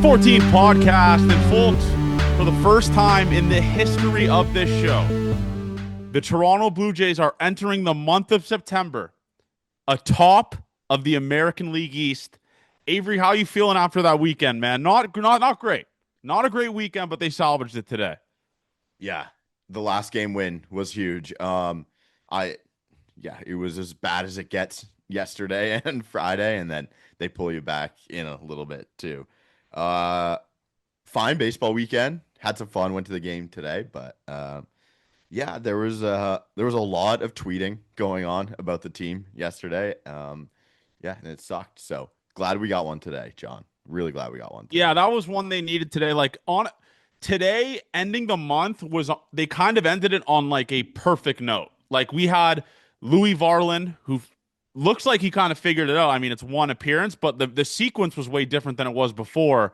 314 podcast, and folks, for the first time in the history of this show, the Toronto Blue Jays are entering the month of September atop of the American League East. Avery, how you feeling after that weekend, man? Not great. Not a great weekend, but they salvaged it today. Yeah, the last game win was huge. It was as bad as it gets yesterday and Friday, and then they pull you back in a little bit too. Fine baseball weekend. Had some fun. Went to the game today, but yeah, there was a lot of tweeting going on about the team yesterday. Yeah, and it sucked. So glad we got one today, John. Really glad we got one today. Yeah, that was one they needed today. Like on today, ending the month was they kind of ended it on like a perfect note. Like we had Louis Varland, who looks like he kind of figured it out. I mean, it's one appearance, but the sequence was way different than it was before.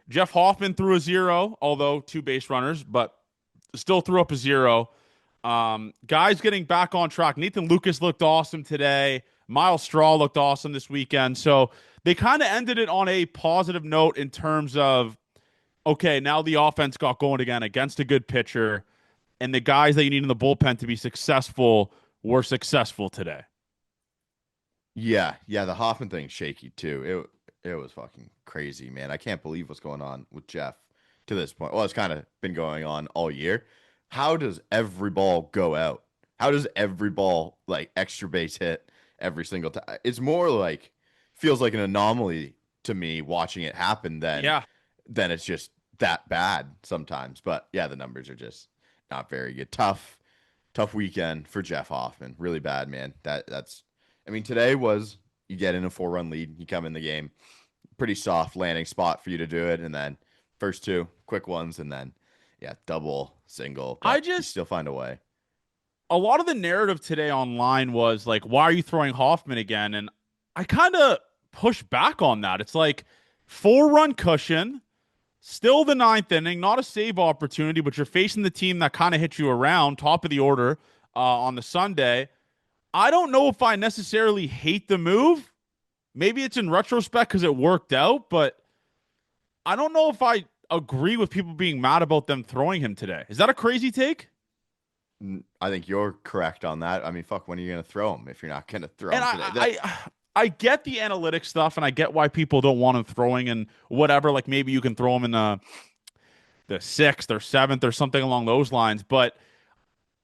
Jeff Hoffman threw a 0, although 2 base runners, but still threw up a 0. Guys getting back on track. Nathan Lucas looked awesome today. Miles Straw looked awesome this weekend. So they kind of ended it on a positive note in terms of, okay, now the offense got going again against a good pitcher, and the guys that you need in the bullpen to be successful were successful today. Yeah, the Hoffman thing's shaky too. It was fucking crazy, man. I can't believe what's going on with Jeff to this point. Well, it's kind of been going on all year. How does every ball go out? How does every ball, like, extra base hit every single time? It's more like, feels like an anomaly to me watching it happen than it's just that bad sometimes. But yeah, the numbers are just not very good. Tough weekend for Jeff Hoffman. Really bad, man. I mean, today was, you get in a 4-run lead, you come in the game, pretty soft landing spot for you to do it, and then first 2 quick ones, and then double, single. You still find a way. A lot of the narrative today online was like, why are you throwing Hoffman again? And I kind of push back on that. It's like 4-run cushion, still the 9th inning, not a save opportunity, but you're facing the team that kind of hit you around, top of the order on the Sunday. I don't know if I necessarily hate the move. Maybe it's in retrospect because it worked out, but I don't know if I agree with people being mad about them throwing him today. Is that a crazy take? I think you're correct on that. I mean, fuck, when are you going to throw him if you're not going to throw him today? I get the analytics stuff, and I get why people don't want him throwing and whatever. Like maybe you can throw him in the 6th or 7th or something along those lines, but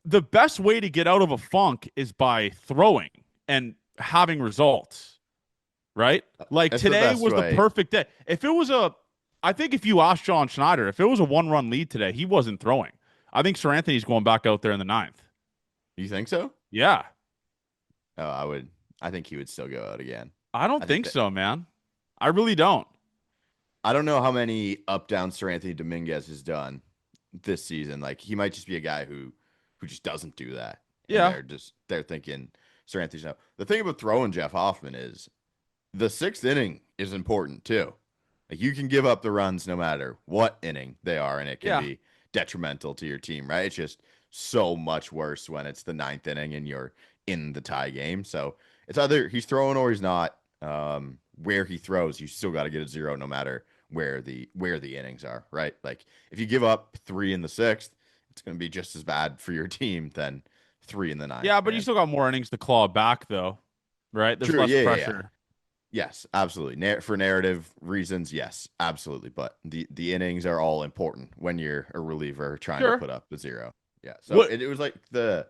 the best way to get out of a funk is by throwing and having results, right? Like today was the perfect day. I think if you ask John Schneider, if it was a 1-run lead today, he wasn't throwing. I think Sir Anthony's going back out there in the 9th. You think so? Yeah. Oh, I think he would still go out again. I don't think so, man. I really don't. I don't know how many up-down Sir Anthony Dominguez has done this season. Like, he might just be a guy who just doesn't do that. Yeah. They're thinking Sir Anthony's out. The thing about throwing Jeff Hoffman is the 6th inning is important too. Like, you can give up the runs no matter what inning they are, and it can be detrimental to your team, right? It's just so much worse when it's the 9th inning and you're in the tie game. So it's either he's throwing or he's not. Where he throws, you still got to get a 0 no matter where the innings are, right? Like, if you give up 3 in the 6th, it's going to be just as bad for your team than 3 in the 9th. Yeah, but you still got more innings to claw back, though, right? There's less pressure. Yeah. Yes, absolutely. For narrative reasons, yes, absolutely. But the innings are all important when you're a reliever trying to put up the 0. Yeah. So it was like the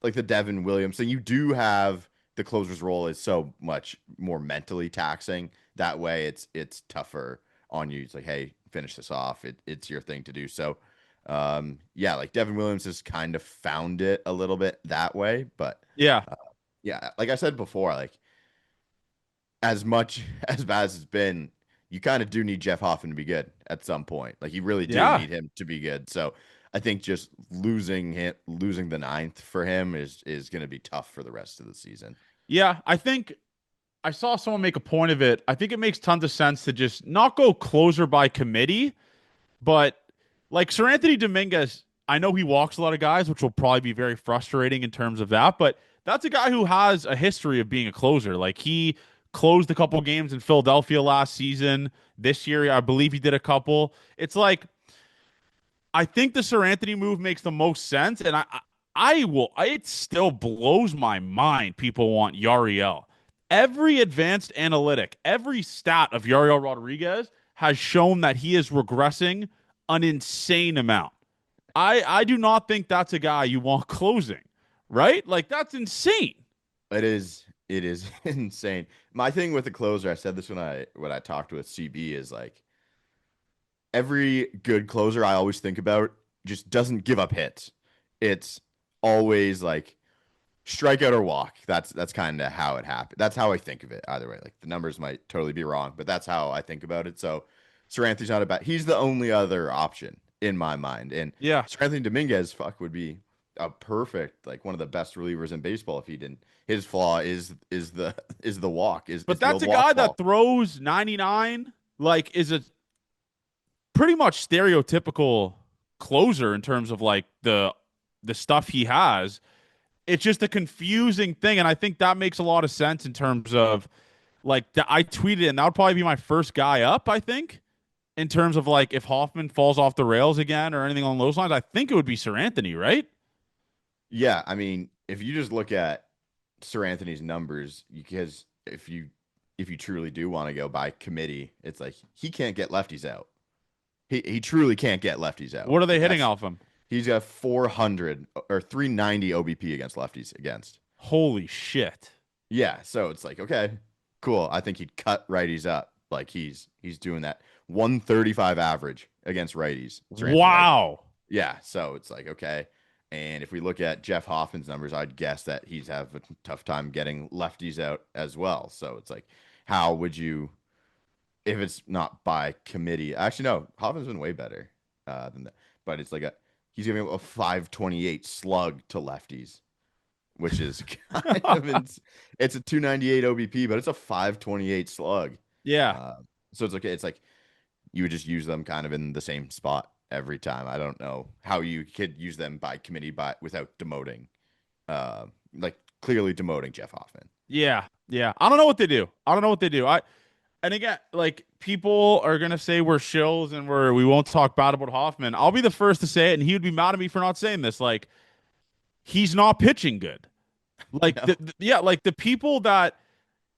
Devin Williams thing. You do have the closer's role is so much more mentally taxing. That way, it's tougher on you. It's like, hey, finish this off. It's your thing to do. So. Like Devin Williams has kind of found it a little bit that way, but like I said before, like, as much as bad as it's been, you kind of do need Jeff Hoffman to be good at some point. Like, you really do need him to be good. So I think just losing the 9th for him is going to be tough for the rest of the season. Yeah, I think I saw someone make a point of it. I think it makes tons of sense to just not go closer by committee, but like Sir Anthony Dominguez, I know he walks a lot of guys, which will probably be very frustrating in terms of that, but that's a guy who has a history of being a closer. Like, he closed a couple games in Philadelphia last season. This year, I believe he did a couple. It's like I think the Sir Anthony move makes the most sense, and I will. It still blows my mind. People want Yariel. Every advanced analytic, every stat of Yariel Rodriguez has shown that he is regressing an insane amount. I do not think that's a guy you want closing, right? Like that's insane. It is insane. My thing with the closer, I said this when I talked with CB, is like every good closer I always think about just doesn't give up hits. It's always like strikeout or walk. That's kind of how it happened. That's how I think of it. Either way, like the numbers might totally be wrong, but that's how I think about it. So Sir Anthony's not a bad. He's the only other option in my mind, and Yeah. Sir Anthony Dominguez would be a perfect, like one of the best relievers in baseball if he didn't. His flaw is the walk. Is But it's the that's old a walk guy that ball. throws 99, like is a pretty much stereotypical closer in terms of like the stuff he has. It's just a confusing thing, and I think that makes a lot of sense in terms of like I tweeted, and that would probably be my first guy up. I think in terms of like if Hoffman falls off the rails again or anything along those lines, I think it would be Sir Anthony, right? Yeah, I mean, if you just look at Sir Anthony's numbers, because if you truly do want to go by committee, it's like he can't get lefties out. He truly can't get lefties out. What are they hitting That's off him? He's got 400 or 390 OBP against lefties against. Holy shit! Yeah, so it's like okay, cool. I think he'd cut righties up. Like he's doing that 135 average against righties. Sir Anthony, like Wow. yeah, so it's like okay. And if we look at Jeff Hoffman's numbers, I'd guess that he's have a tough time getting lefties out as well. So it's like, how would you, if it's not by committee? Actually, no, Hoffman's been way better than that. But it's like he's giving up a 528 slug to lefties, which is kind of it's a 298 OBP, but it's a 528 slug. Yeah. Uh, so it's okay. It's like you would just use them kind of in the same spot every time. I don't know how you could use them by committee without demoting, like clearly demoting Jeff Hoffman. Yeah. Yeah. I don't know what they do. I don't know what they do. And again, like people are gonna say we're shills and we won't talk bad about Hoffman. I'll be the first to say it, and he would be mad at me for not saying this. Like he's not pitching good. Like No. yeah, like the people that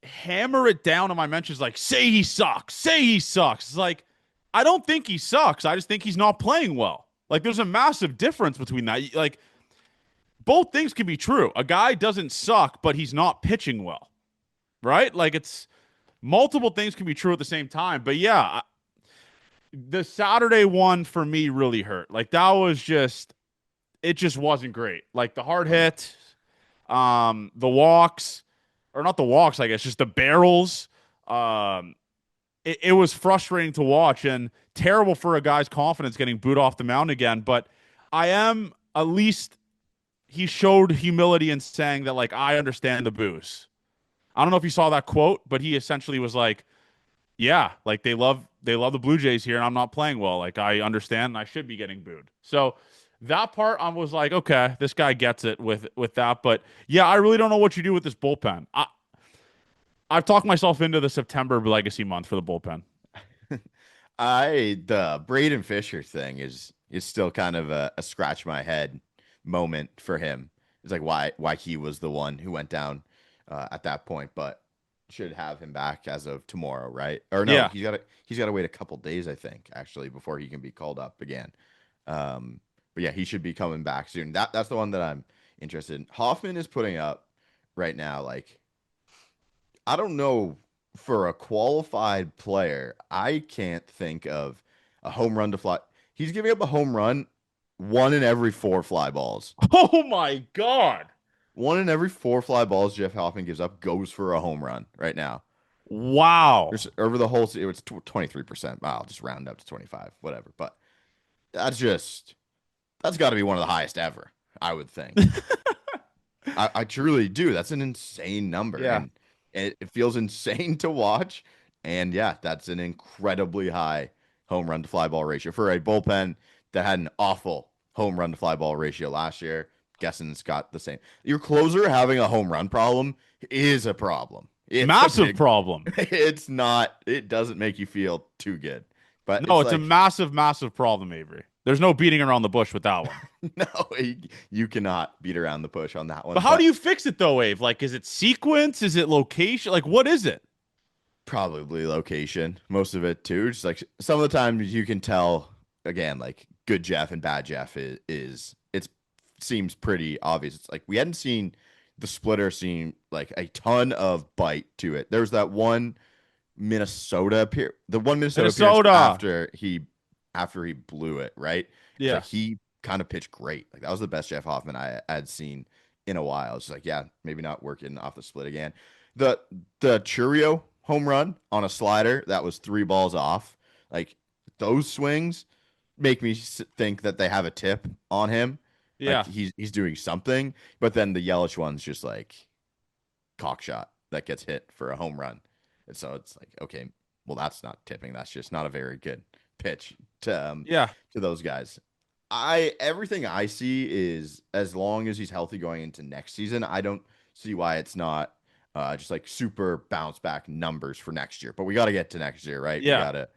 hammer it down on my mentions, like say he sucks, say he sucks. It's like I don't think he sucks. I just think he's not playing well. Like there's a massive difference between that. Like both things can be true. A guy doesn't suck, but he's not pitching well, right? Like it's multiple things can be true at the same time. But yeah, the Saturday one for me really hurt. Like that was just it just wasn't great. Like the hard hit, the walks, or not the walks, I guess, just the barrels. It was frustrating to watch and terrible for a guy's confidence getting booed off the mound again. But I am at least he showed humility in saying that like I understand the boos. I don't know if you saw that quote, but he essentially was like, "Yeah, like they love the Blue Jays here, and I'm not playing well. Like I understand, and I should be getting booed." So that part, I was like, "Okay, this guy gets it with that." But yeah, I really don't know what you do with this bullpen. I've talked myself into the September legacy month for the bullpen. The Braden Fisher thing is still kind of a scratch my head moment for him. It's like why he was the one who went down at that point, but should have him back as of tomorrow, right? Or no, Yeah, he's got to wait a couple days, I think, actually, before he can be called up again. But yeah, he should be coming back soon. That's the one that I'm interested in. Hoffman is putting up right now, like I don't know for a qualified player, I can't think of a home run to fly. He's giving up a home run one in every four fly balls. Oh my God. One in every four fly balls Jeff Hoffman gives up goes for a home run right now. Wow. Over the whole, it was 23%. I'll just round up to 25, whatever. But that's got to be one of the highest ever, I would think. I truly do. That's an insane number. Yeah. And it feels insane to watch. And yeah, that's an incredibly high home run to fly ball ratio for a bullpen that had an awful home run to fly ball ratio last year. Guessing it's got the same. Your closer having a home run problem is a problem. It's a Massive big, problem. it's not, it doesn't make you feel too good. But No, it's it's a like, massive, massive problem, Avery. There's no beating around the bush with that one. no, you cannot beat around the bush on that But one. how do But you fix it though, Ave? Like, is it sequence? Is it location? Like, what is it? probably location, most of it too. Just like some of the times you can tell, again, like good Jeff and bad Jeff is it's seems pretty obvious. It's like we hadn't seen the splitter seem like a ton of bite to it. There was that one the one Minnesota appearance Minnesota. after he blew it, right? It's like Yeah. he kind of pitched great. Like that was the best Jeff Hoffman I had seen in a while. It's like, yeah, maybe not working off the split again. The the Churio home run on a slider that was 3 balls off. Like those swings make me think that they have a tip on him. Like Yeah. he's doing something, but then the Yelich one's just like cock shot that gets hit for a home run. And so it's like, okay, well, that's not tipping. That's just not a very good pitch Yeah. to those guys. I everything I see is as long as he's healthy going into next season, I don't see why it's not just like super bounce back numbers for next year. But we got to get to next year, right? We Yeah. got to.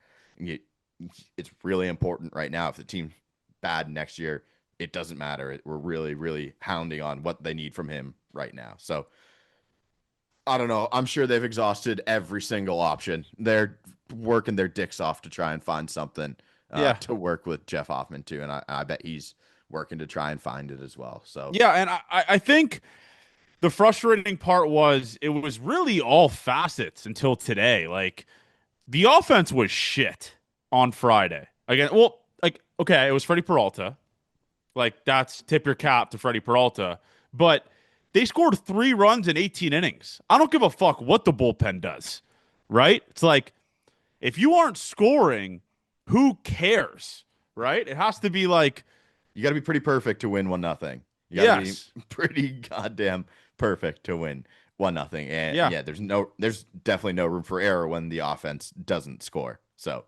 It's really important right now. If the team's bad next year, it doesn't matter. We're really, really hounding on what they need from him right now. So I don't know. I'm sure they've exhausted every single option. They're working their dicks off to try and find something Yeah. to work with Jeff Hoffman too, and I bet he's working to try and find it as well. So Yeah. And I think the frustrating part was it was really all facets until today. Like, the offense was shit on Friday. Again, well, like, okay, it was Freddie Peralta. Like, that's tip your cap to Freddie Peralta. But they scored 3 runs in 18 innings. I don't give a fuck what the bullpen does, right? It's like, if you aren't scoring, who cares, right? It has to be like, you got to be pretty perfect to win 1-0. You got to be yes, pretty goddamn perfect to win 1-0. And yeah, yeah, there's definitely no room for error when the offense doesn't score. So,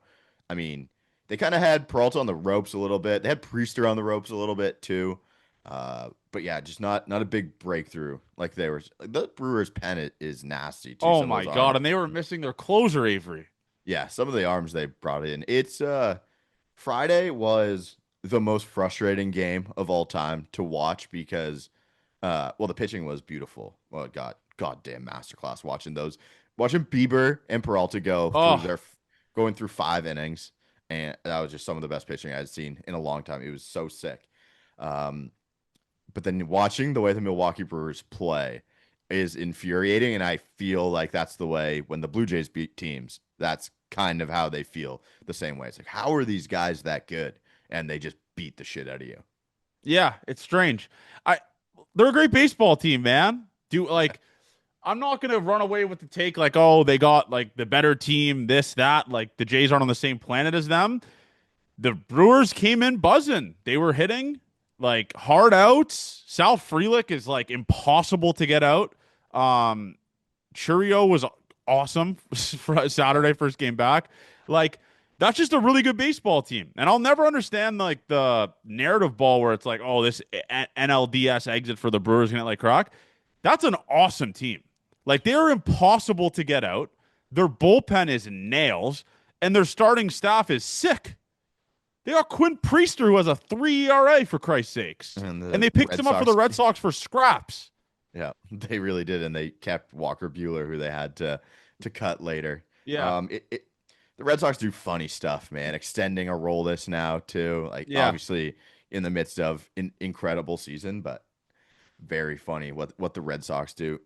I mean, they kind of had Peralta on the ropes a little bit. They had Priester on the ropes a little bit too. But yeah, just not a big breakthrough like they were. Like the Brewers' pennant is nasty too. oh Some of my those God. arms. And they were missing their closer, Avery. Yeah, some of the arms they brought in. It's Friday was the most frustrating game of all time to watch because well the pitching was beautiful. Well, goddamn masterclass watching Bieber and Peralta Oh, going through 5 innings, and that was just some of the best pitching I'd seen in a long time. It was so sick. Um, but then watching the way the Milwaukee Brewers play is infuriating, and I feel like that's the way when the Blue Jays beat teams. That's kind of how they feel the same way. It's like, how are these guys that good? And they just beat the shit out of you. yeah, it's strange. I They're a great baseball team, man. Do like I'm not gonna run away with the take like, oh, they got like the better team, this, that. Like the Jays aren't on the same planet as them. The Brewers came in buzzing. They were hitting like hard outs. Sal Frelick is like impossible to get out. Um, Churio was awesome for Yeah. Saturday, first game back. Like, that's just a really good baseball team. And I'll never understand like the narrative ball where it's like, oh, this NLDS exit for the Brewers gonna like crack. That's an awesome team. Like, they're impossible to get out. Their bullpen is nails, and their starting staff is sick. They got Quinn Priester, who has a 3 ERA, for Christ's sakes. And And the they picked Red him up for the Sox, Red Sox for scraps. yeah, they really did, and they kept Walker Bueller, who they had to cut later. Yeah. The Red Sox do funny stuff, man. Extending a roll this now too, like Yeah. obviously in the midst of an incredible season, but very funny what the Red Sox do.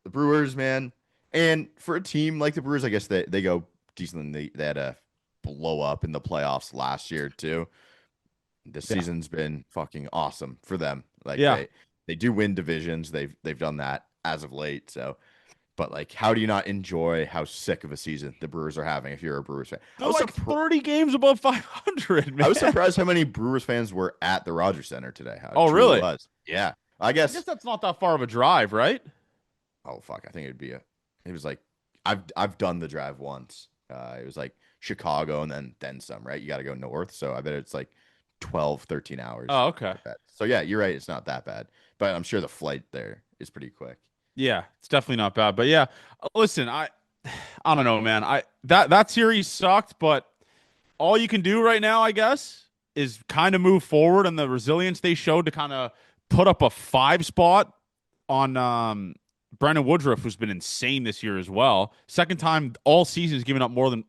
The Brewers, man, and for a team like the Brewers, I guess they go decently. They had a blow up in the playoffs last year too. This Yeah. season's been fucking awesome for them. Like Yeah. they do win divisions. They've done that as of late. So, but like, how do you not enjoy how sick of a season the Brewers are having if you're a Brewers fan? They're like 30 games above 500, I was man. surprised how many Brewers fans were at the Rogers Center today. How it Oh, truly really? was. Yeah, I I guess guess. that's not that far of a drive, right? Oh fuck, I think it was like I've done the drive once. It was like Chicago and then some, right? You got to go north, so I bet it's like 12, 13 hours. Oh, okay. I bet. So yeah, you're right. It's not that bad, but I'm sure the flight there is pretty quick. Yeah, it's definitely not bad. But yeah, listen, I don't know, man. That series sucked, but all you can do right now, I guess, is kind of move forward and the resilience they showed to kind of put up a 5 spot on Brandon Woodruff, who's been insane this year as well. Second time all season is giving up more than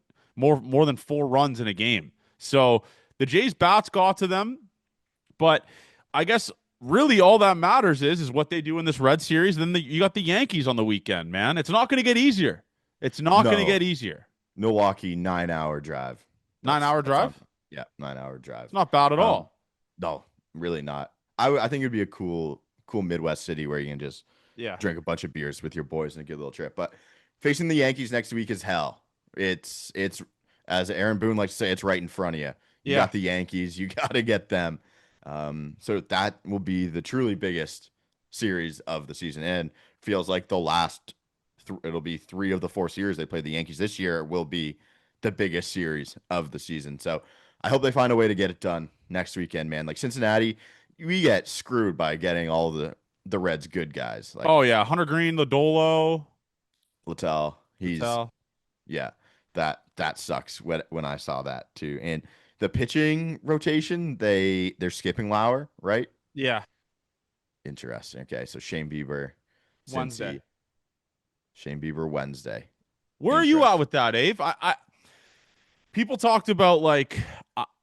4 runs in a game. So the Jays bats got to them, but I guess really all that matters is what they do in this Red Series. Then you got the Yankees on the weekend, man. It's not going to get easier. It's not going to No, get easier. Milwaukee 9 hour drive. Nine That's hour that's drive. on. Yeah, 9 hour drive. It's not bad at Um, all. no, really not. I think it'd be a cool Midwest city where you can just Yeah. drink a bunch of beers with your boys and a good little trip. But facing the Yankees next week is hell. It's as Aaron Boone likes to say, it's right in front of you. You Yeah. got the Yankees. You got to get them. So that will be the truly biggest series of the season, and feels like the last. It'll be 3 of the 4 series they played the Yankees this year. Will be the biggest series of the season. So I hope they find a way to get it done next weekend, man. Like Cincinnati, we get screwed by getting all the Reds good guys. Like Oh yeah. Hunter Green, Lodolo, Littell. He's Patel. yeah, that sucks when I saw that too. And the pitching rotation, they're skipping Lauer, right? Yeah. Interesting. Okay, so Shane Bieber, Wednesday. Cincy, Shane Bieber Wednesday. Where are you at Interesting. with that, Abe? People talked about like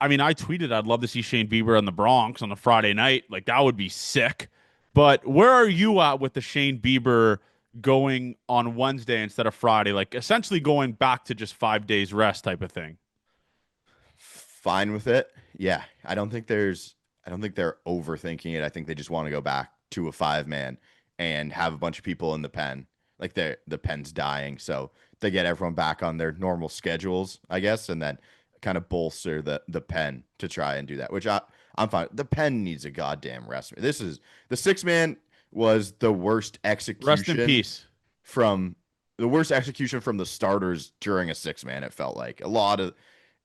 I mean, I tweeted I'd love to see Shane Bieber in the Bronx on a Friday night. Like that would be sick. But where are you at with the Shane Bieber going on Wednesday instead of Friday? Like essentially going back to just 5 days rest type of thing. Fine with it. Yeah, I don't think they're overthinking it. I think they just want to go back to a 5 man and have a bunch of people in the pen. Like the pen's dying, so they get everyone back on their normal schedules, I guess, and then kind of bolster the pen to try and do that. Which I'm fine. The pen needs a goddamn rest. This is the 6 man was Rest in peace. from the worst execution from the starters during a 6 man. It felt like a lot of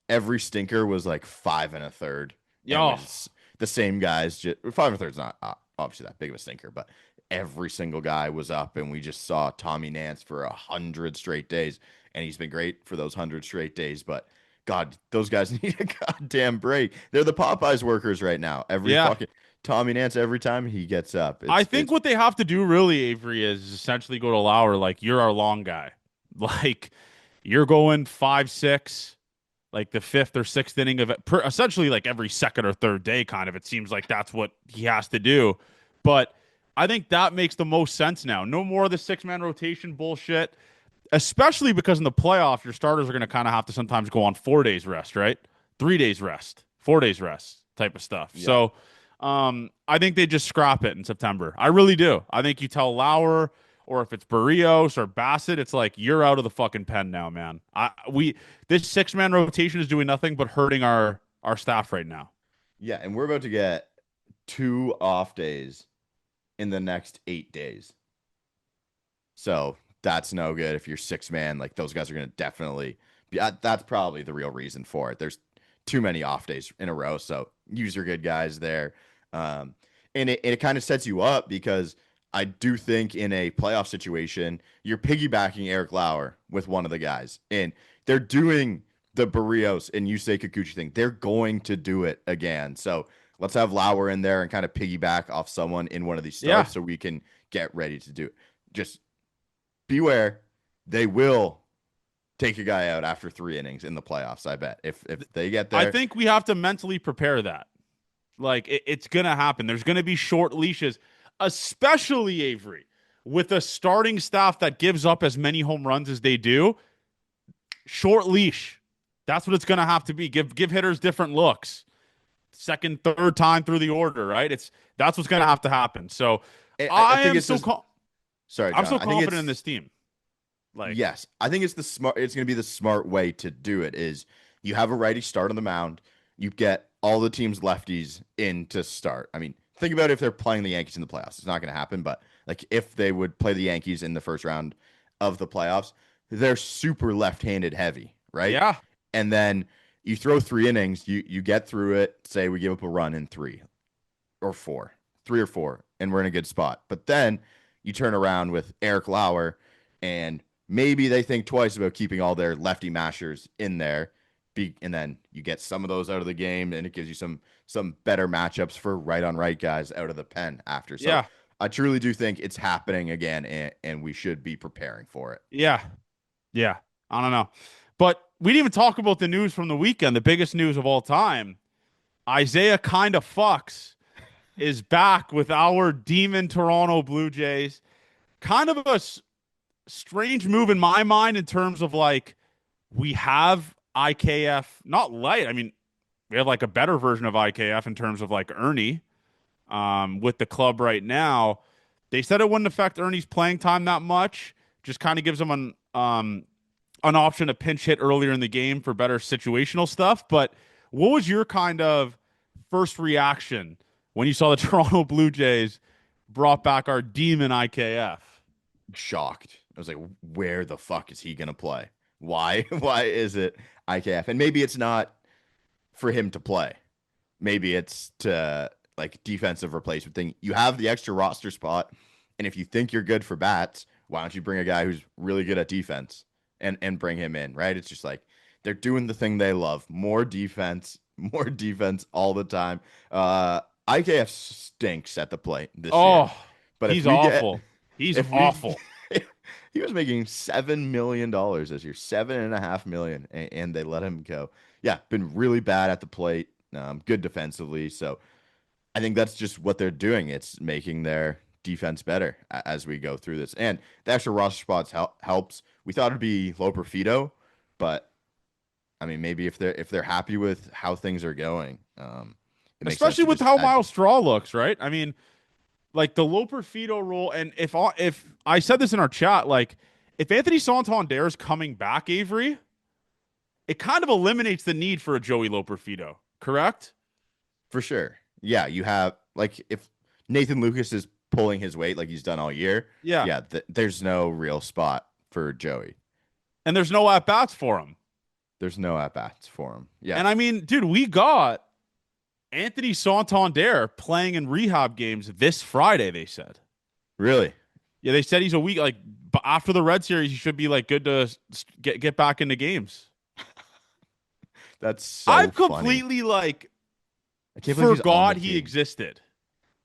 every stinker was like 5 1/3, and it Yo, was the same guys. Just 5 1/3 is not obviously that big of a stinker, but every single guy was up, and we just saw Tommy Nance for 100 straight days, and he's been great for those 100 straight days. But God, those guys need a goddamn break. They're the Popeyes workers right now. Every yeah. fucking Tommy Nance, every time he gets up, I think it's what they have to do really, Avery, is essentially go to Lauer like you're our long guy. Like you're going 5 6, like the fifth or sixth inning of it, essentially like every second or third day, kind of. It seems like that's what he has to do. But I think that makes the most sense now. No more of the 6 man rotation bullshit, especially because in the playoffs, your starters are going to kind of have to sometimes go on 4 days rest, right? 3 days rest, 4 days rest type of stuff. yeah. So I think they just scrap it in September. I really do. I think you tell Lauer or if it's Barrios or Bassett, it's like you're out of the fucking pen now, man. This 6 man rotation is doing nothing but hurting our staff right now. Yeah, and we're about to get 2 off days in the next 8 days. So that's no good if you're 6 man. Like those guys are going to definitely be. That's probably the real reason for it. There's too many off days in a row. So use your good guys there. Um, and it kind of sets you up because I do think in a playoff situation, you're piggybacking Eric Lauer with one of the guys. And they're doing the Barrios and Yusei Kikuchi thing. They're going to do it again. So let's have Lauer in there and kind of piggyback off someone in one of these Yeah, starts so we can get ready to do it. Just beware, they will take a guy out after 3 innings in the playoffs. I bet if they get I there, think we have to mentally prepare that. Like it's gonna happen. There's gonna be short leashes, especially Avery, with a starting staff that gives up as many home runs as they do. Short leash. That's what it's gonna have to be. Give hitters different looks. Second, third time through the order, right? That's what's gonna have to happen. So I I think am it's so just sorry, I'm John. so I think confident in it's this team. Like, yes. I think it's the smart. It's going to be the smart way to do it. Is you have a righty start on the mound, you get all the team's lefties in to start. I mean, think about if they're playing the Yankees in the playoffs. It's not going to happen, but like if they would play the Yankees in the first round of the playoffs, they're super left-handed heavy, right? yeah, And then you throw 3 innings, you get through it. Say we give up a run in 3 or 4, 3 or 4, and we're in a good spot. But then you turn around with Eric Lauer, and maybe they think twice about keeping all their lefty mashers in there. And then you get some of those out of the game, and it gives you some better matchups for right on right guys out of the pen after. So Yeah. I truly do think it's happening again, and we should be preparing for it. Yeah. Yeah. I don't know. But we didn't even talk about the news from the weekend, the biggest news of all time. Isaiah kind of fucks is back with our demon Toronto Blue Jays. Kind of a strange move in my mind in terms of like we have IKF not light. I mean, we have like a better version of IKF in terms of like Ernie with the club right now. They said it wouldn't affect Ernie's playing time that much. Just kind of gives him an option to pinch hit earlier in the game for better situational stuff. But what was your kind of first reaction when you saw the Toronto Blue Jays brought back our demon IKF? Shocked. I was like, where the fuck is he gonna play? Why? Why is it IKF? And maybe it's not for him to play. Maybe it's to like defensive replacement thing. You have the extra roster spot, and if you think you're good for bats, why don't you bring a guy who's really good at defense and bring him in, right? It's just like they're doing the thing they love. More defense all the time. IKF stinks at the plate this year. Oh, But if he's we get awful. He's if we awful. he was making $7 million this year, 7.5 million, and they let him go. Yeah, been really bad at the plate, good defensively. So I think that's just what they're doing. It's making their defense better as we go through this. And the extra roster spots helps. We thought it'd be low Profito, but I mean, maybe if they're happy with how things are going, it makes sense Especially to with just how add. Miles Straw looks, right? I mean, like the low Fido role, and if I said this in our chat, like if Anthony Santander is coming back, Avery, it kind of eliminates the need for a Joey Loperfido, correct? For sure. Yeah, you have like if Nathan Lucas is pulling his weight like he's done all year, Yeah. yeah, there's no real spot for Joey. And there's no at bats for him. There's no at bats for him. Yeah. And I mean, dude, we got Anthony Santander playing in rehab games this Friday, they said. Really? Yeah, they said he's a week, like after the Red Series, he should be like good to get back into games. That's so I've funny. completely like I can't believe he's on forgot the he team. existed.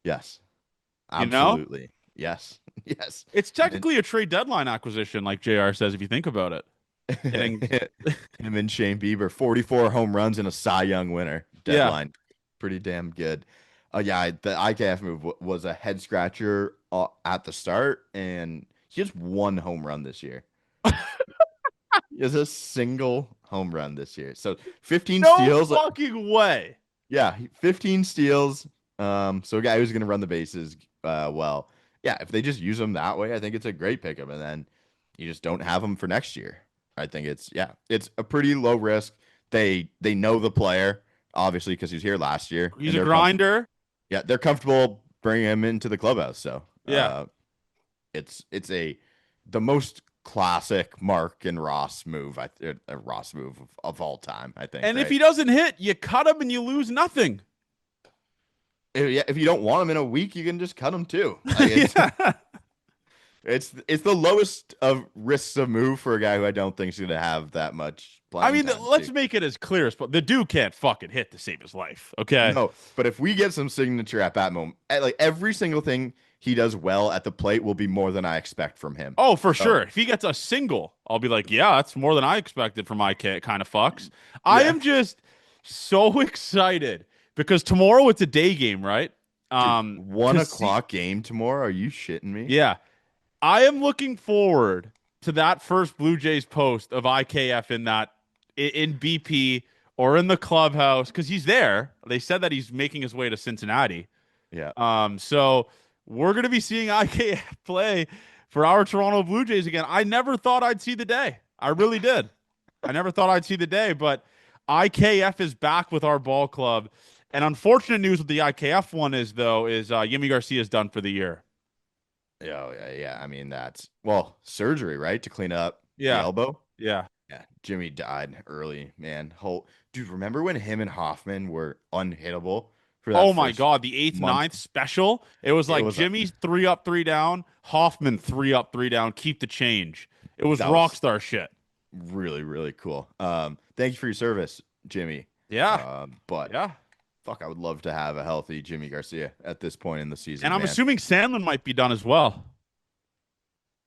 Yes. You know? Absolutely. Yes. Yes. It's technically a trade deadline acquisition, like JR says, if you think about it. Him and Shane Bieber, 44 home runs and a Cy Young winner deadline. Yeah. Pretty damn good. Yeah, the IKF move was a head scratcher at the start, and he has one home run this year. He has a single home run this year. So 15 steals. No fucking way. Yeah, 15 steals. So a guy who's going to run the bases well. Yeah, if they just use him that way, I think it's a great pickup. And then you just don't have him for next year. I think it's a pretty low risk. They know the player, obviously, because he was here last year. He's a grinder. Yeah, they're comfortable bringing him into the clubhouse. So yeah, it's the most classic Mark and Ross move, a Ross move of all time, I think. And if he doesn't hit, you cut him and you lose nothing. If you don't want him in a week, you can just cut him too. Like it's the lowest of risks of move for a guy who I don't think is going to have that much playing. I mean, let's make it as clear as possible. The dude can't fucking hit to save his life. Okay. No, but if we get some signature at bat moment, like every single thing he does well at the plate will be more than I expect from him. Oh, for sure. If he gets a single, I'll be like, yeah, that's more than I expected from my kind of fucks. Yeah. I am just so excited because tomorrow it's a day game, right? Dude, 1 o'clock game tomorrow. Are you shitting me? Yeah. I am looking forward to that first Blue Jays post of IKF in BP or in the clubhouse because he's there. They said that he's making his way to Cincinnati. Yeah. So we're going to be seeing IKF play for our Toronto Blue Jays again. I never thought I'd see the day. I really did. I never thought I'd see the day, but IKF is back with our ball club. And unfortunate news with the IKF one is Yimi Garcia is done for the year. Yeah. I mean, that's surgery, right? To clean up the elbow. Yeah. Yeah. Jimmy died early, man. Dude, remember when him and Hoffman were unhittable for that Oh my first God, the eighth, month. ninth special. It was It like was Jimmy's 3 up, 3 down, Hoffman 3 up, 3 down, keep the change. It was that rock was star shit. really, really cool. Thank you for your service, Jimmy. Yeah. But Yeah. fuck, I would love to have a healthy Jimmy Garcia at this point in the And season, I'm man. assuming Sandlin might be done as well.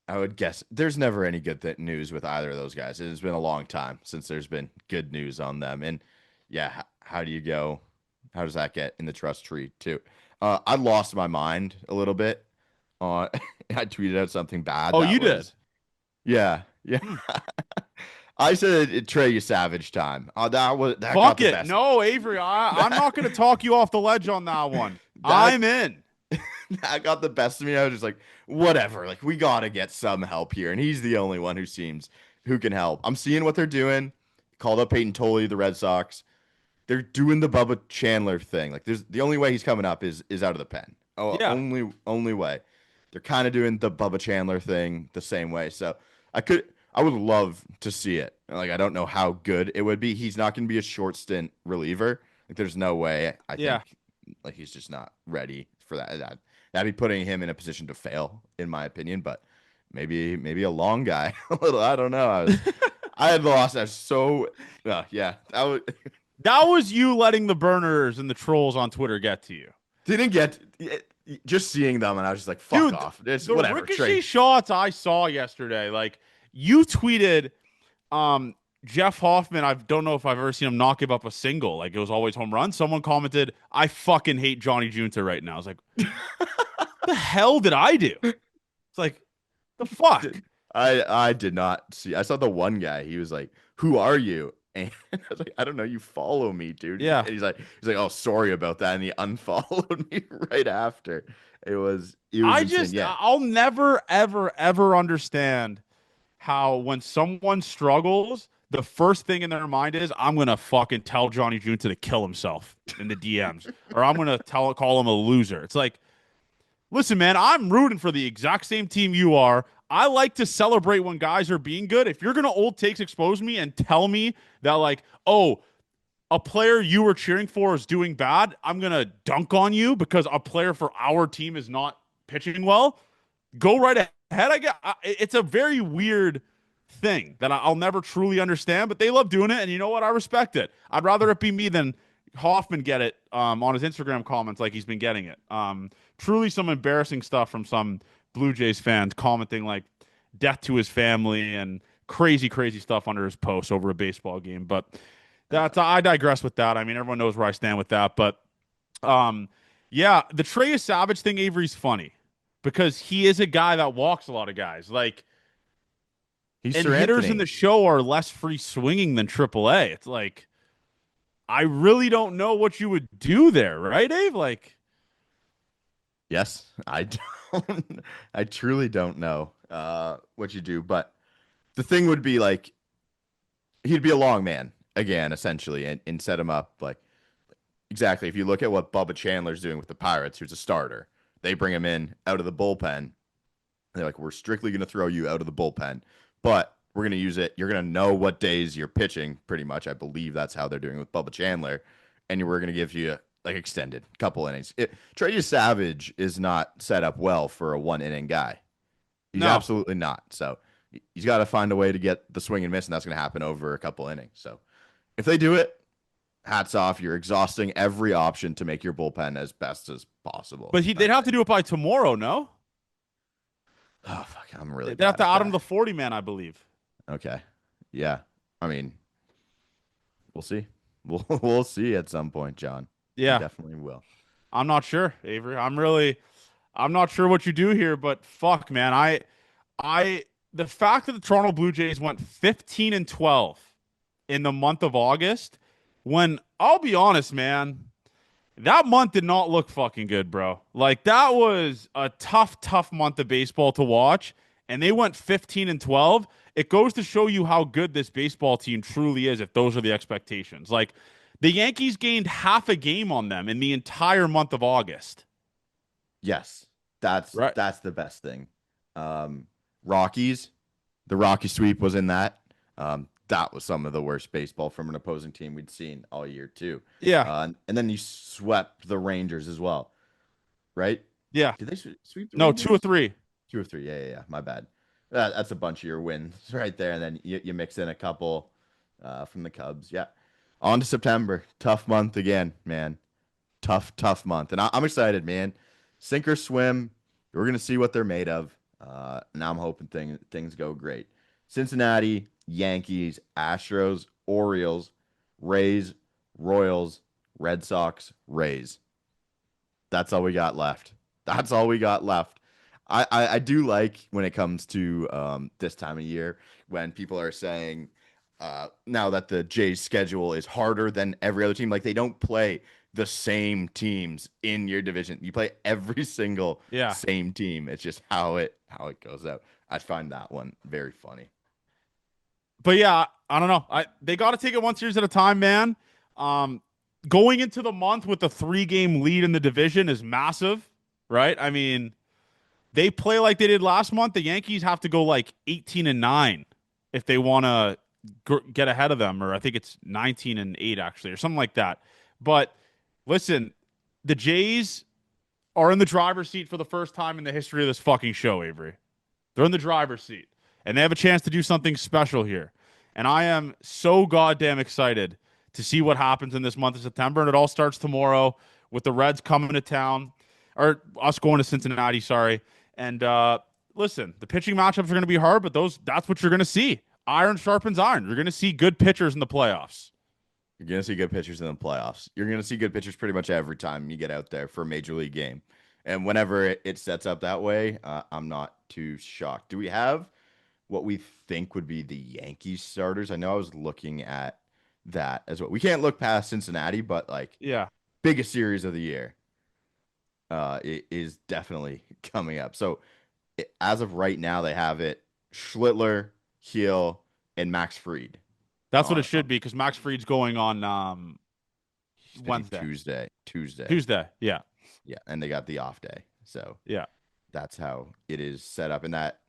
I would guess there's never any good news with either of those guys. It has been a long time since there's been good news on them. And yeah, how do you go? How does that get in the trust tree too? I lost my mind a little bit. On I tweeted out something bad Oh, that you did? was yeah, yeah. Hmm. I said Trey Savage time. That got Fuck the it. best. No, Avery, I'm not going to talk you off the ledge on that one. That I'm in. that got the best of me. I was just like, whatever. Like we gotta get some help here, and he's the only one who can help. I'm seeing what they're doing. Called up Peyton Tolley, the Red Sox. They're doing the Bubba Chandler thing. Like there's the only way he's coming up is out of the pen. Oh, Yeah. only way. They're kind of doing the Bubba Chandler thing the same way. So I would love to see it. Like I don't know how good it would be. He's not going to be a short stint reliever. Like there's no way. I Yeah. think like he's just not ready for that'd be putting him in a position to fail, in my opinion. But maybe a long guy. A little. I don't know. I had lost. I was so yeah. That was That was you letting the burners and the trolls on Twitter get to you. didn't get just seeing them, and I was just like, fuck Dude, off. It's the whatever. ricochet Trade. shots I saw yesterday, like you tweeted Jeff Hoffman, I don't know if I've ever seen him not give up a single. Like it was always home run. Someone commented, I fucking hate Johnny Junta right now. I was like, what the hell did I do? It's like, the fuck? I did not see. I saw the one guy. He was like, "Who are you?" And I was like, "I don't know. You follow me, dude." Yeah. And he's like, "Oh, sorry about that." And he unfollowed me right after. It was insane. Yeah. I'll never, ever, ever understand how when someone struggles, the first thing in their mind is, I'm going to fucking tell Johnny Junta to kill himself in the DMs, or I'm going to call him a loser. It's like, listen, man, I'm rooting for the exact same team you are. I like to celebrate when guys are being good. If you're going to old takes expose me and tell me that, like, oh, a player you were cheering for is doing bad, I'm going to dunk on you because a player for our team is not pitching well. Go right ahead. It's a very weird thing that I'll never truly understand, but they love doing it. And you know what? I respect it. I'd rather it be me than Hoffman get it on his Instagram comments like he's been getting it. Truly some embarrassing stuff from some Blue Jays fans commenting like death to his family and crazy, crazy stuff under his posts over a baseball game. But I digress with that. I mean, everyone knows where I stand with that. But yeah, the Trey Savage thing, Avery's funny because he is a guy that walks a lot of guys. Like, He's and Sir hitters in Anthony. the show are less free swinging than AAA. It's like, I really don't know what you would do there, right, Dave? Like, Yes, I don't. I truly don't know what you do, but the thing would be like he'd be a long man again, essentially, and set him up like exactly. If you look at what Bubba Chandler's doing with the Pirates, who's a starter, they bring him in out of the bullpen. They're like, we're strictly going to throw you out of the bullpen, but we're going to use it. You're going to know what days you're pitching, pretty much. I believe that's how they're doing it with Bubba Chandler, and we're going to give you like extended couple innings. Trey Savage is not set up well for a 1 inning guy. He's no. absolutely not. So he's got to find a way to get the swing and miss, and that's going to happen over a couple innings. So if they do it, hats off. You're exhausting every option to make your bullpen as best as possible. But they'd have to do it by tomorrow, no? Oh fuck, I'm really They'd have bad to at out him that. the 40 man, I believe. Okay, yeah. I mean, we'll see. We'll see at some point, John. We Yeah, definitely will. I'm not sure, Avery. I'm not sure what you do here, but fuck, man, the fact that the Toronto Blue Jays went 15-12 in the month of August, when I'll be honest, man, that month did not look fucking good, bro. Like that was a tough, tough month of baseball to watch, and they went 15-12. It goes to show you how good this baseball team truly is if those are the expectations. Like the Yankees gained half a game on them in the entire month of August. Yes, that's Right. that's the best thing. Rockies, the Rocky sweep was in that. that was some of the worst baseball from an opposing team we'd seen all year too. Yeah. And then you swept the Rangers as well, right? Yeah. Did they sweep the No, two or Rangers? three. 2 or 3. Yeah. My bad. That's a bunch of your wins right there. And then you mix in a couple from the Cubs. Yeah. On to September. Tough month again, man. Tough month. And I'm excited, man. Sink or swim. We're going to see what they're made of. And I'm hoping things go great. Cincinnati, Yankees, Astros, Orioles, Rays, Royals, Red Sox, Rays. That's all we got left. That's all we got left. I do like when it comes to this time of year when people are saying now that the Jays schedule is harder than every other team, like they don't play the same teams in your division. You play every single Yeah. same team. It's just how it goes out. I find that one very funny. But yeah, I don't know. They got to take it one series at a time, man. Um, Going into the month with a 3-game lead in the division is massive, right? I mean, they play like they did last month. The Yankees have to go like 18-9 if they want to get ahead of them, or I think it's 19-8 actually, or something like that. But listen, the Jays are in the driver's seat for the first time in the history of this fucking show, Avery. They're in the driver's seat, and they have a chance to do something special here. And I am so goddamn excited to see what happens in this month of September. And it all starts tomorrow with the Reds coming to town, or us going to Cincinnati, sorry. And listen, the pitching matchups are going to be hard, but that's what you're going to see. Iron sharpens iron. You're going to see good pitchers in the playoffs. You're going to see good pitchers in the playoffs. You're going to see good pitchers pretty much every time you get out there for a major league game. And whenever it sets up that way, I'm not too shocked. Do we have what we think would be the Yankees starters? I know I was looking at that as well. We can't look past Cincinnati, but like Yeah. biggest series of the year it is definitely coming up. So as of right now, they have it Schlittler, Heel, and Max Fried. That's what it should be because Max Fried's going on Wednesday. Tuesday. Tuesday. Yeah. Yeah, and they got the off day. So Yeah. that's how it is set up. And that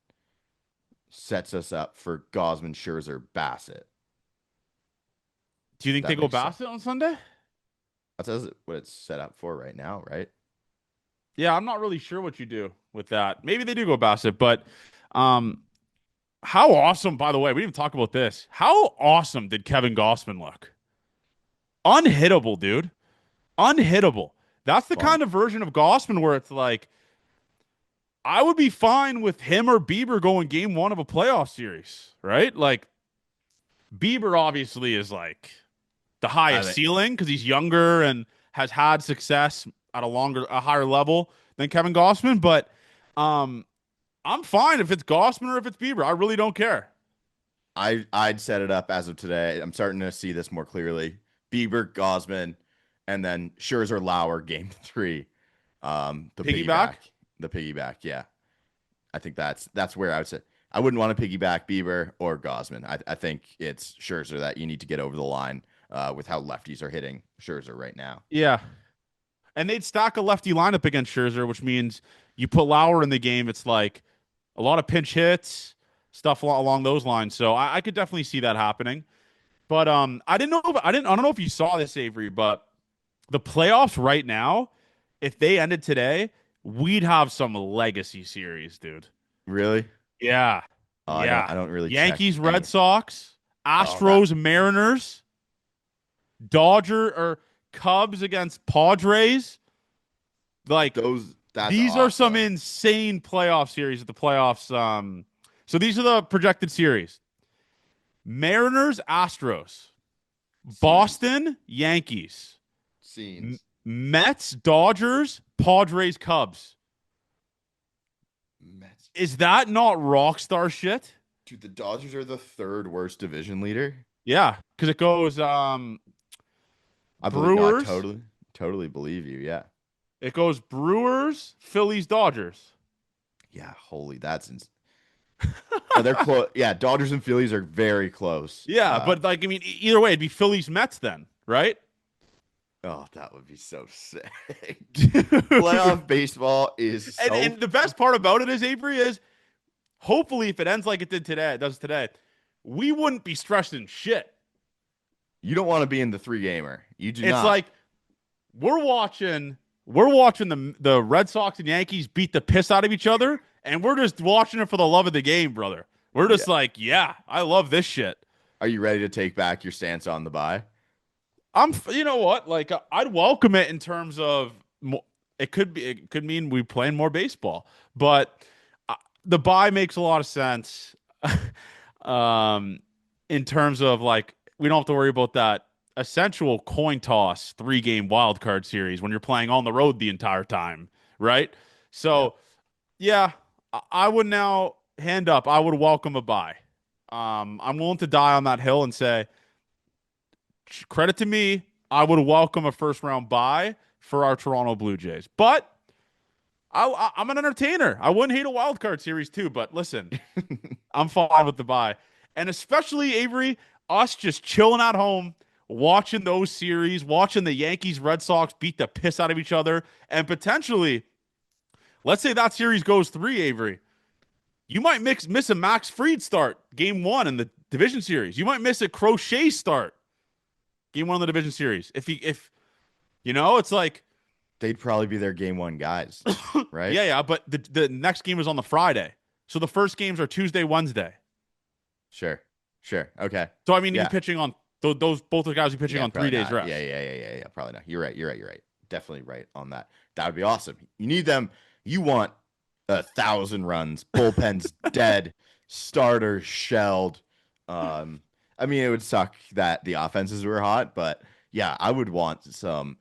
sets us up for Gosman, Scherzer, Bassett. Do you think they go Bassett on Sunday? That's what it's set up for right now, right? Yeah, I'm not really sure what you do with that. Maybe they do go Bassett, but how awesome, by the way, we didn't even talk about this. How awesome did Kevin Gausman look? Unhittable, dude. Unhittable. That's the kind of version of Gausman where it's like, I would be fine with him or Bieber going game one of a playoff series, right? Like, Bieber obviously is like the highest ceiling because he's younger and has had success at a higher level than Kevin Gausman. But I'm fine if it's Gausman or if it's Bieber. I really don't care. I'd set it up as of today. I'm starting to see this more clearly. Bieber, Gausman, and then Scherzer, Lauer, game 3. The piggyback. The piggyback, yeah. I think that's where I would say I wouldn't want to piggyback Bieber or Gausman. I think it's Scherzer that you need to get over the line with how lefties are hitting Scherzer right now. Yeah. And they'd stack a lefty lineup against Scherzer, which means you put Lauer in the game. It's like a lot of pinch hits, stuff along those lines. So I could definitely see that happening. But I don't know if you saw this, Avery, but the playoffs right now, if they ended today, we'd have some legacy series, dude. Really? Yeah. Yeah. I don't really Yankees, Red Sox, Astros, Mariners, Dodger or Cubs against Padres. Like these are some insane playoff series at the playoffs. So these are the projected series. Mariners, Astros, Boston, Yankees, Mets, Dodgers, Padres, Cubs. Is that not rock star shit? Dude, the Dodgers are the 3rd worst division leader. Yeah, because it goes Brewers. Totally believe you. Yeah. It goes Brewers, Phillies, Dodgers. Yeah, holy, that's they're close. Yeah, Dodgers and Phillies are very close. Yeah, but like I mean, either way, it'd be Phillies, Mets then, right? Oh, that would be so sick. Playoff baseball is so and the best part about it is, Avery, is hopefully if it ends like it does today, we wouldn't be stressing shit. You don't want to be in the three gamer. You do It's not. like we're watching the Red Sox and Yankees beat the piss out of each other, and we're just watching it for the love of the game, brother. We're Yeah. just like, yeah, I love this shit. Are you ready to take back your stance on the buy? You know what? Like, I'd welcome it in terms of it could mean we playing more baseball, but the buy makes a lot of sense. um, in terms of like we don't have to worry about that essential coin toss 3 game wild card series when you're playing on the road the entire time, right? Yeah. So yeah, I would now hand up. I would welcome a buy. I'm willing to die on that hill and say credit to me. I would welcome a first round buy for our Toronto Blue Jays, but I'm an entertainer. I wouldn't hate a wild card series too, but listen, I'm fine with the buy. And especially, Avery, us just chilling at home, watching those series, watching the Yankees, Red Sox beat the piss out of each other, and potentially, let's say that series goes 3, Avery. You might miss a Max Fried start game 1 in the division series. You might miss a Crochet start game 1 in the division series. If it's like They'd probably be their game one guys, right? yeah, but the next game is on the Friday. So the first games are Tuesday, Wednesday. Sure. Sure. Okay. So I mean, he'd be Yeah. pitching on those both the guys be pitching Yeah, on 3 probably days not. rest. Yeah. Probably not. You're right. You're right. Definitely right on that. That would be awesome. You need them. You want 1,000 runs. Bullpen's dead. Starter shelled. I mean, it would suck that the offenses were hot, but yeah, I would want some.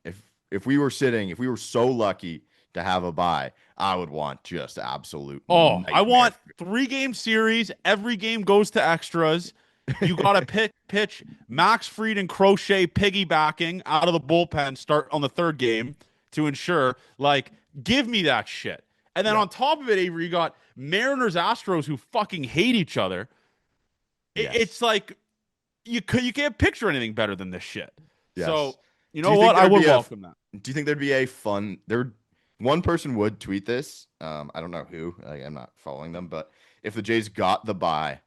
If we were so lucky to have a bye, I would want just absolute Oh, I nightmare. want 3 game series. Every game goes to extras. You got to pitch Max Fried and Crochet piggybacking out of the bullpen start on the third game to ensure, like, give me that shit. And then Yeah. on top of it, Avery, you got Mariners Astros who fucking hate each other. It's Yes. like you can't picture anything better than this shit. Yes. So you Do know you think what? I there'd would be a welcome that. do you think there'd be a fun there one person would tweet this. I don't know who. I'm not following them, but if the Jays got the bye,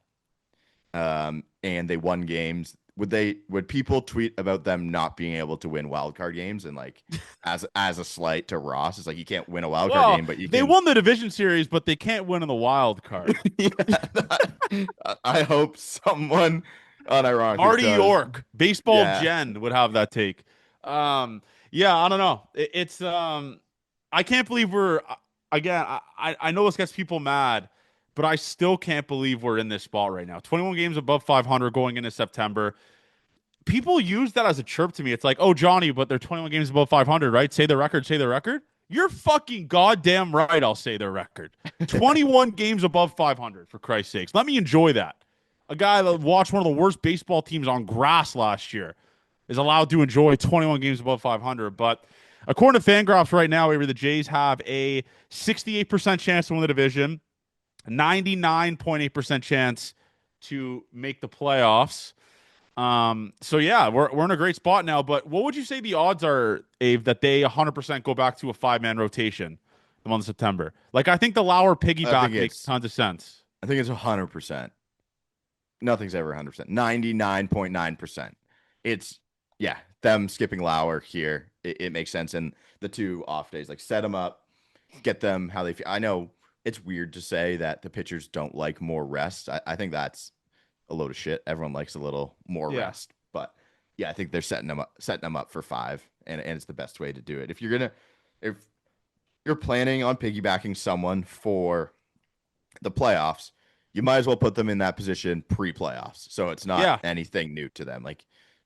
and they won games, would people tweet about them not being able to win wild card games and like as a slight to Ross? It's like you can't win a wild card Well, game, but you they can. won the division series, but they can't win in the wild card. Yeah, I hope someone unironically Marty does. York, baseball Yeah. Jen would have that take. Yeah, I don't know. It's I can't believe we're again. I know this gets people mad, but I still can't believe we're in this spot right now. 21 games above 500 going into September. People use that as a chirp to me. It's like, oh, Johnny, but they're 21 games above 500, right? Say the record, say the record. You're fucking goddamn right. I'll say their record. 21 games above 500, for Christ's sakes. Let me enjoy that. A guy that watched one of the worst baseball teams on grass last year is allowed to enjoy 21 games above 500. But according to Fangraphs right now, Avery, the Jays have a 68% chance to win the division, 99.8% chance to make the playoffs. So yeah, we're in a great spot now. But what would you say the odds are, Abe, that they 100% go back to a 5-man rotation the month of September? Like, I think the Lauer piggyback makes tons of sense. I think it's 100%. Nothing's ever 100%. 99.9%. It's yeah, them skipping Lauer here. It makes sense. And the 2 off days, like set them up, get them how they feel. I know it's weird to say that the pitchers don't like more rest. I think that's a load of shit. Everyone likes a little more rest, but yeah, I think they're setting them up for 5, and it's the best way to do it. If you're planning on piggybacking someone for the playoffs, you might as well put them in that position pre-playoffs, so it's not anything new to them. Like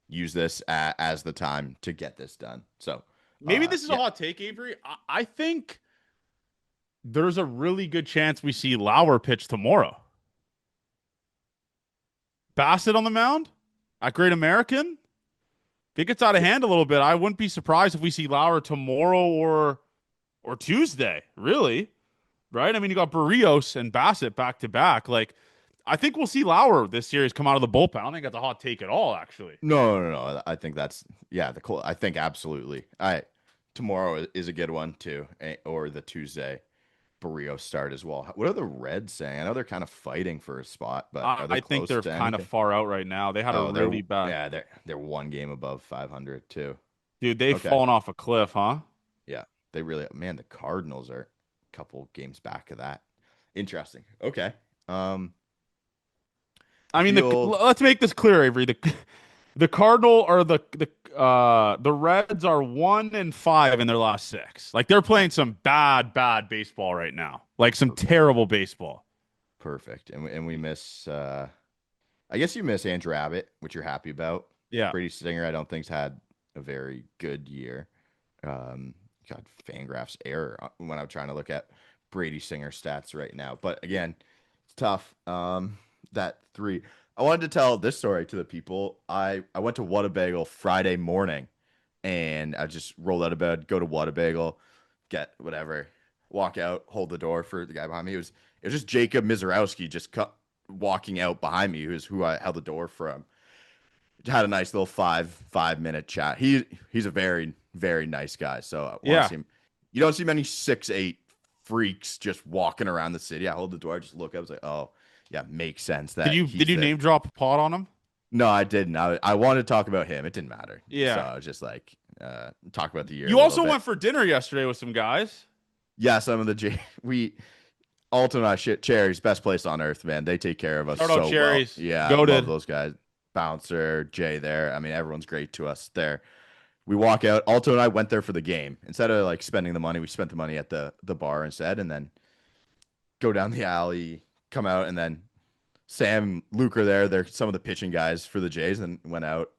use this as the time to get this done. So maybe this is a hot take, Avery. I think there's a really good chance we see Lauer pitch tomorrow. Bassett on the mound at Great American. If it gets out of hand a little bit, I wouldn't be surprised if we see Lauer tomorrow or Tuesday. Really, right? I mean, you got Barrios and Bassett back to back. Like, I think we'll see Lauer this series come out of the bullpen. I don't think that's a hot take at all, actually. No. I think that's I think absolutely. Tomorrow is a good one too, or the Tuesday. Barrios start as well. What are the Reds saying? I know they're kind of fighting for a spot, but are they I think close they're to kind of anything? far out right now. They had a Oh, really bad they're one game above 500 too. dude. They've Okay. fallen off a cliff, huh? Yeah. They really man, the Cardinals are a couple games back of that. Interesting. Okay. I I mean, feel let's make this clear, Avery. The Cardinal or the Reds are 1-5 in their last six. Like they're playing some bad baseball right now. Like some perfect. terrible baseball. Perfect. And we miss I guess you miss Andrew Abbott, which you're happy about. Yeah. Brady Singer, I don't think's had a very good year. Um, God, Fangraphs error when I'm trying to look at Brady Singer stats right now. But again, it's tough. That three. I wanted to tell this story to the people. I went to Whatabaygle Friday morning, and I just rolled out of bed, go to Whatabaygle, get whatever, walk out, hold the door for the guy behind me. It was just Jacob Mizorowski just walking out behind me, who's who I held the door from. Had a nice little five minute chat. He's a very nice guy. So I want to Yeah. see him. You don't see many 6'8" freaks just walking around the city. I hold the door, I just look up, I was like, oh yeah, makes sense Did that you did he's you there. name drop a pot on him? No, I didn't. I wanted to talk about him. It didn't matter. So Yeah. I was just like, talk about the year a You little also bit. went for dinner yesterday with some guys. Yeah, some of the we Alton and I shit Cherry's best place on earth, man. They take care of us Shout out so well. Cherries. Yeah, love Goated. those guys. Bouncer, Jay there. I mean, everyone's great to us there. We walk out. Alto and I went there for the game. Instead of like spending the money, we spent the money at the bar instead, and then go down the alley, come out, and then Sam, Luke are there. They're some of the pitching guys for the Jays, and went out.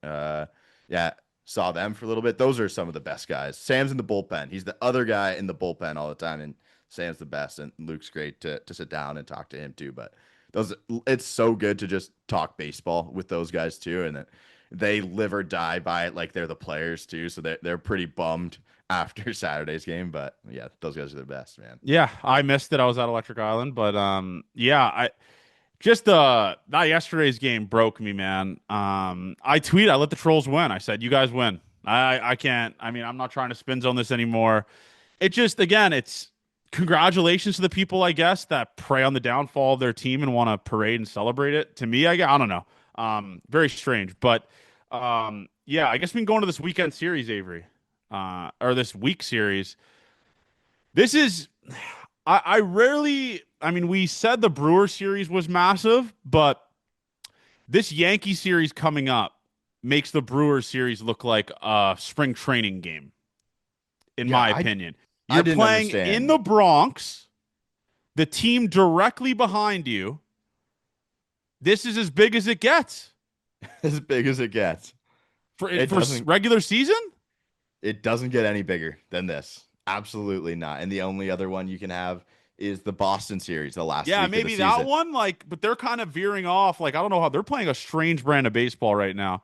Yeah, saw them for a little bit. Those are some of the best guys. Sam's in the bullpen. He's the other guy in the bullpen all the time, and Sam's the best. And Luke's great to sit down and talk to him too. But those, it's so good to just talk baseball with those guys too, and they live or die by it like they're the players too. So they're pretty bummed after Saturday's game. But yeah, those guys are the best, man. Yeah, I missed it. I was at Electric Island, but yeah, I just that yesterday's game broke me, man. I let the trolls win. I said, "You guys win." I can't. I mean, I'm not trying to spin zone this anymore. It just again, it's congratulations to the people, I guess, that prey on the downfall of their team and want to parade and celebrate it. To me, I don't know. Very strange, but yeah, I guess we can go into this weekend series, Avery, or this week series. This is I rarely. I mean, we said the Brewers series was massive, but this Yankee series coming up makes the Brewers series look like a spring training game, in Yeah, my I opinion. I You're didn't playing in understand the Bronx, the team directly behind you. This is as big as it gets as big as it gets. It for doesn't regular season. it doesn't get any bigger than this. Absolutely not. And the only other one you can have is the Boston series, the last Yeah, week of the maybe that season. one. Like, but they're kind of veering off. Like, I don't know how they're playing a strange brand of baseball right now.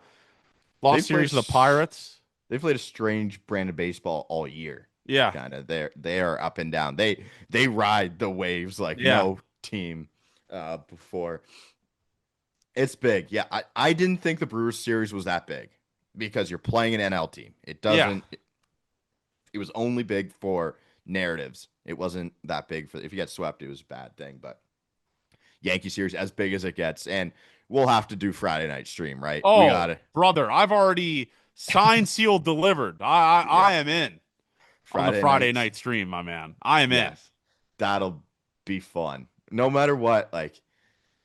Lost They've played series to the Pirates. they've played a strange brand of baseball all year. Yeah, Kind of. They are up and down. They ride the waves like yeah, no team before. It's big. Yeah, I didn't think the Brewers series was that big because you're playing an NL team. yeah. It was only big for narratives. It wasn't that big for if you get swept, it was a bad thing. But Yankee series as big as it gets, and we'll have to do Friday night stream, right? We Oh, got it. brother, I've already signed, sealed, delivered. I Yeah, am in on the Friday Friday nights. night stream, my man. I am in. Yes, that'll be fun. No matter what, like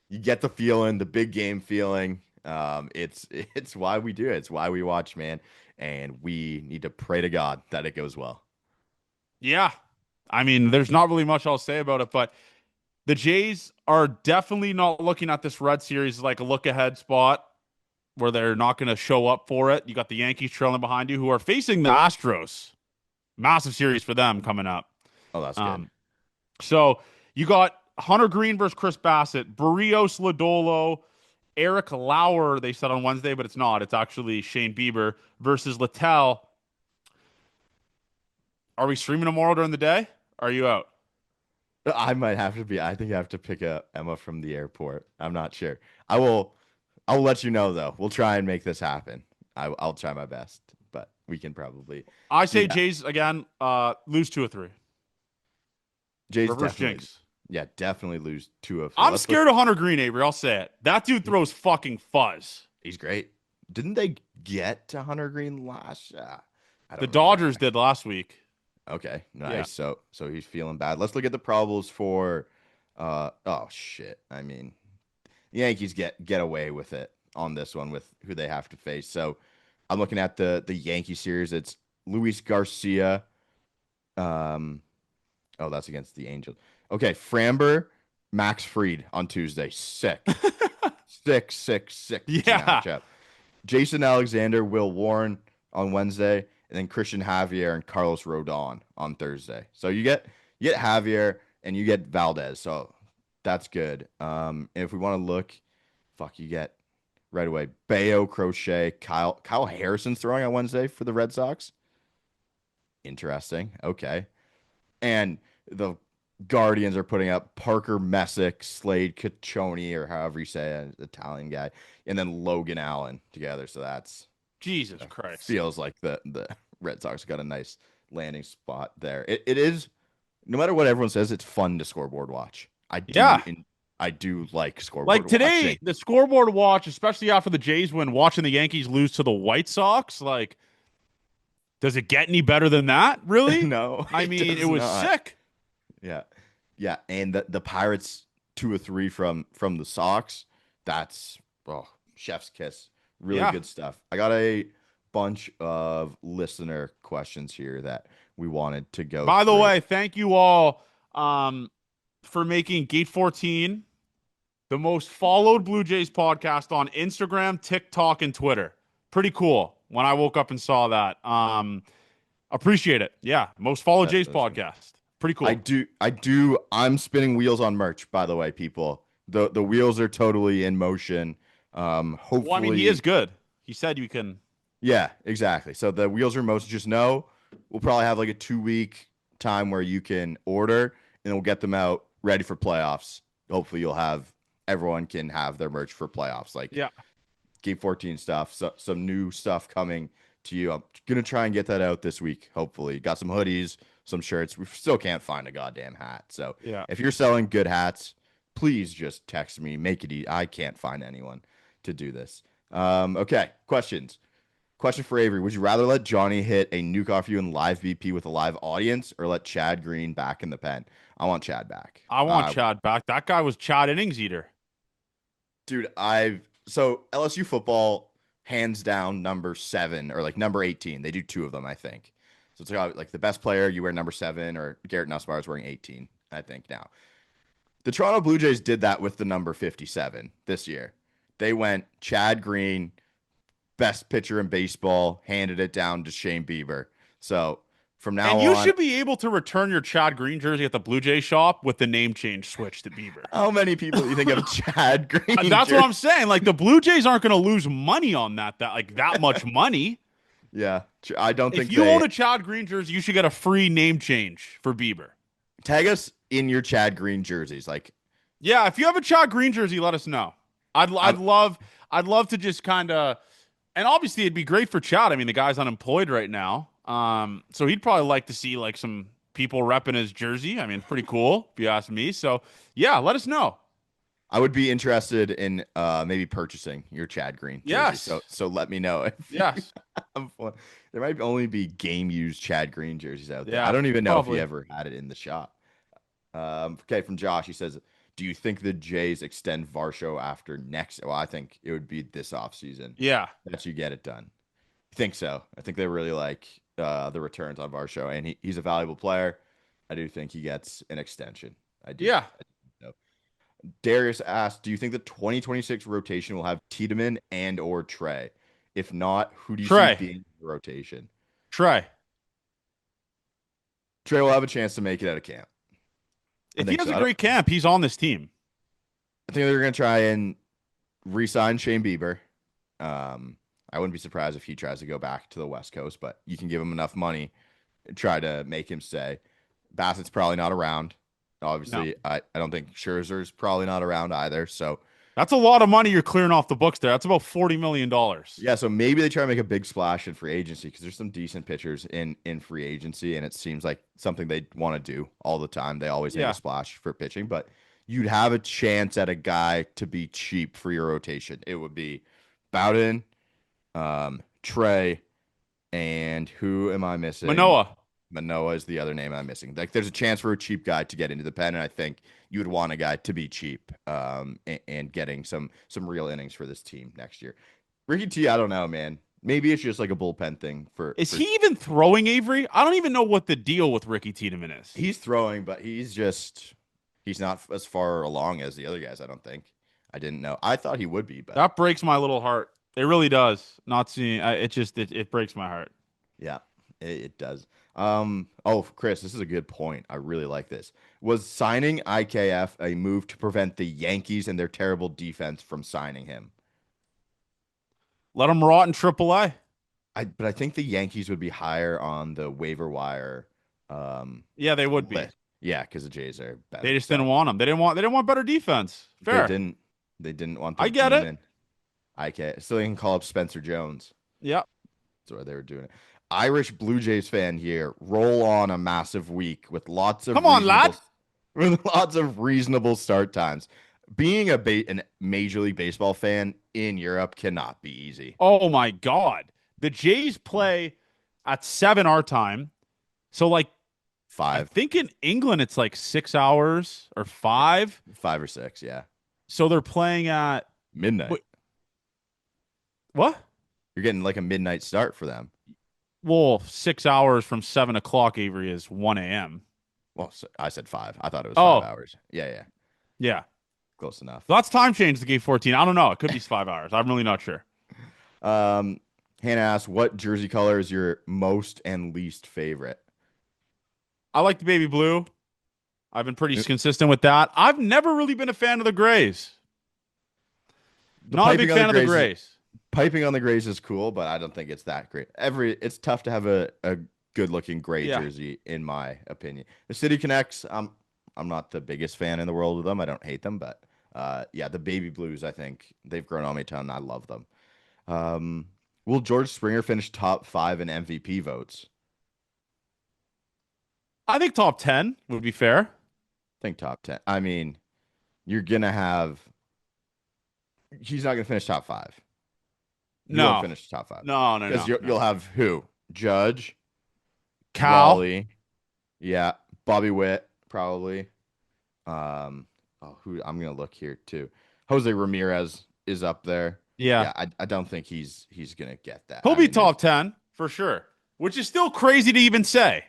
you get the feeling, the big game feeling. It's why we do it. It's why we watch, man, and we need to pray to God that it goes well. Yeah, I mean, there's not really much I'll say about it, but the Jays are definitely not looking at this Red Series like a look ahead spot where they're not going to show up for it. You got the Yankees trailing behind you, who are facing the Astros. Massive series for them coming up. Oh, that's good. Um, so you got Hunter Green versus Chris Bassett, Barrios Lodolo, Eric Lauer, they said on Wednesday, but it's not. It's actually Shane Bieber versus Littell. Are we streaming tomorrow during the day? Are you out? I might have to be. I think I have to pick up Emma from the airport. I'm not sure. I will. I'll let you know though. We'll try and make this happen. I'll try my best, but we can probably I do say that. Jays again, lose 2 or 3. Jays Reverse definitely, jinx. yeah, definitely lose 203. I'm Let's look. scared of Hunter Green, Avery. I'll say it. That dude throws fucking fuzz. He's great. Didn't they get to Hunter Green last? I The don't remember. Dodgers did last week. Okay, Yeah. nice. So he's feeling bad. Let's look at the probables for oh shit. I mean, the Yankees get away with it on this one with who they have to face. So I'm looking at the Yankee series. It's Luis Garcia. Um oh, that's against the Angels. Okay, Framber, Max Fried on Tuesday. Sick. Sick Yeah. matchup. Jason Alexander, Will Warren on Wednesday, and then Christian Javier and Carlos Rodon on Thursday. So you get Javier and you get Valdez. So that's good. And if we want to look, fuck, you get right away Bayo, Crochet, Kyle Harrison's throwing on Wednesday for the Red Sox. Interesting. Okay. And the Guardians are putting up Parker Messick, Slade Caccioni, or however you say it, Italian guy, and then Logan Allen together. So that's Jesus Christ. feels like the Red Sox got a nice landing spot there. It is, no matter what everyone says, it's fun to scoreboard watch. Yeah. I do like Like scoreboard today, watching. the scoreboard watch, especially after the Jays win, watching the Yankees lose to the White Sox, like, does it get any better than that, really? No, I it mean, it does was not. sick. Yeah, yeah, and the Pirates 2 or 3 from the Sox. That's oh, chef's kiss. Really Yeah. good stuff. I got a bunch of listener questions here that we wanted to go By the through. way, thank you all for making Gate 14 the most followed Blue Jays podcast on Instagram, TikTok, and Twitter. Pretty cool when I woke up and saw that. Appreciate it. Yeah. Most followed Jays That's podcast. Pretty I cool. do. I do. I'm spinning wheels on merch, by the way, people. The wheels are totally in motion. Well, I mean, he Hopefully, is good. He said you can. yeah, exactly. So the wheels are in motion. Just know we'll probably have like a 2 week time where you can order, and we'll get them out ready for playoffs. Hopefully, you'll have everyone can have their merch for playoffs, like Yeah. Game 14 stuff. So some new stuff coming to you. I'm gonna try and get that out this week. Hopefully, got some hoodies, some shirts. We still can't find a goddamn hat. So Yeah. if you're selling good hats, please just text me. Make it easy. I can't find anyone to do this. Okay, questions. Question for Avery: would you rather let Johnny hit a nuke off you in live BP with a live audience, or let Chad Green back in the pen? I want Chad back. I want Chad back. That guy was Chad innings eater. Dude, so LSU football, hands down, number 7 or like number 18. They do 2 of them, I think. So it's like the best player, you wear number 7, or Garrett Nussbaum is wearing 18, I think now. The Toronto Blue Jays did that with the number 57 this year. They went Chad Green, best pitcher in baseball, handed it down to Shane Bieber. So from now And you on, should be able to return your Chad Green jersey at the Blue Jay shop with the name change switch to Bieber. how many people do you think of Chad Green That's what jersey? I'm saying. Like the Blue Jays aren't going to lose money on that much money. Yeah, I don't If think you own they a Chad Green jersey, you should get a free name change for Bieber. tag us in your Chad Green jerseys. Like, Yeah, if you have a Chad Green jersey, let us know. I'd I, love to just kind of, and obviously it'd be great for Chad. I mean, the guy's unemployed right now, so he'd probably like to see like some people repping his jersey. I mean, pretty cool if you ask me. So yeah, let us know. I would be interested in maybe purchasing your Chad Green jersey. Yes, So let me know if you yes, have one. There might only be game used Chad Green jerseys out there. I yeah, don't even know if he probably. ever had it in the shop. Okay, from Josh, he says, "Do you think the Jays extend Varsho after next?" Well, I think it would be this offseason Yeah, that you get it done. I think so. I think they really like the returns on Varsho, and he's a valuable player. I do think he gets an extension. I do. yeah. So. Darius asked, "Do you think the 2026 rotation will have Tiedemann and or Trey? If not, who do you see Trey, being in the rotation?" Trey. Trey will have a chance to make it out of camp. I If he think has so. a great camp, he's on this team. I think they're going to try and re-sign Shane Bieber. I wouldn't be surprised if he tries to go back to the West Coast, but you can give him enough money and try to make him stay. Bassett's probably not around. No, Obviously, I don't think Scherzer's probably not around either. So That's a lot of money you're clearing off the books there. That's about $40 million. Yeah, so maybe they try to make a big splash in free agency because there's some decent pitchers in free agency, and it seems like something they want to do all the time. They always make a Yeah. splash for pitching, but you'd have a chance at a guy to be cheap for your rotation. It would be Bowden, Trey, and who am I missing? Manoa. Manoa is the other name I'm missing. Like, there's a chance for a cheap guy to get into the pen, and I think you would want a guy to be cheap, and getting some real innings for this team next year. Ricky T, I don't know, man. Maybe it's just like a bullpen thing Is for he even throwing, Avery? I don't even know what the deal with Ricky Tiedemann is. he's throwing, but he's not as far along as the other guys, I don't think. I didn't know. I thought he would be, but That breaks my little heart. It really does. Not seeing it breaks my heart. yeah, it does. Oh, Chris, this is a good point. I really like this. Was signing IKF a move to prevent the Yankees and their terrible defense from signing him? Let him rot in AAA. But I think the Yankees would be higher on the waiver wire. Yeah, they would be. List. Yeah, because the Jays are better. They just didn't want him. They didn't want better defense. Fair. They didn't want the I get it. demon. IKF, so they can call up Spencer Jones. Yeah. That's why they were doing it. Irish Blue Jays fan here. Roll on a massive week with lots of Come on, lad. with lots of reasonable start times. Being an Major League Baseball fan in Europe cannot be easy. Oh my God. The Jays play at 7 our time. So like I 5, think in England it's like 6 hours or 5. 5 or 6, yeah. So they're playing at Midnight. what? You're getting like a midnight start for them. Well, 6 hours from 7 o'clock, Avery, is 1 a.m. Well, I said 5. I thought it was Oh. 5 hours. Yeah. Yeah. Close enough. So that's time change to game 14. I don't know. It could be 5 hours. I'm really not sure. Hannah asks, what jersey color is your most and least favorite? I like the baby blue. I've been pretty consistent with that. I've never really been a fan of the grays. Not a big fan of the grays. Piping on the grays is cool, but I don't think it's that great. It's tough to have a good looking gray jersey, in my opinion. The City Connects, I'm not the biggest fan in the world of them. I don't hate them, but the baby blues, I think they've grown on me a ton. I love them. Will George Springer finish top 5 in MVP votes? I think top 10 would be fair. I think top 10. I mean, you're gonna have. He's not gonna finish top 5. You won't finish top 5. No. Because you'll have who? Judge, Cal. Raleigh, yeah, Bobby Witt, probably. Who I'm gonna look here too. Jose Ramirez is up there. Yeah. I don't think he's gonna get that. He'll be top 10 for sure, which is still crazy to even say.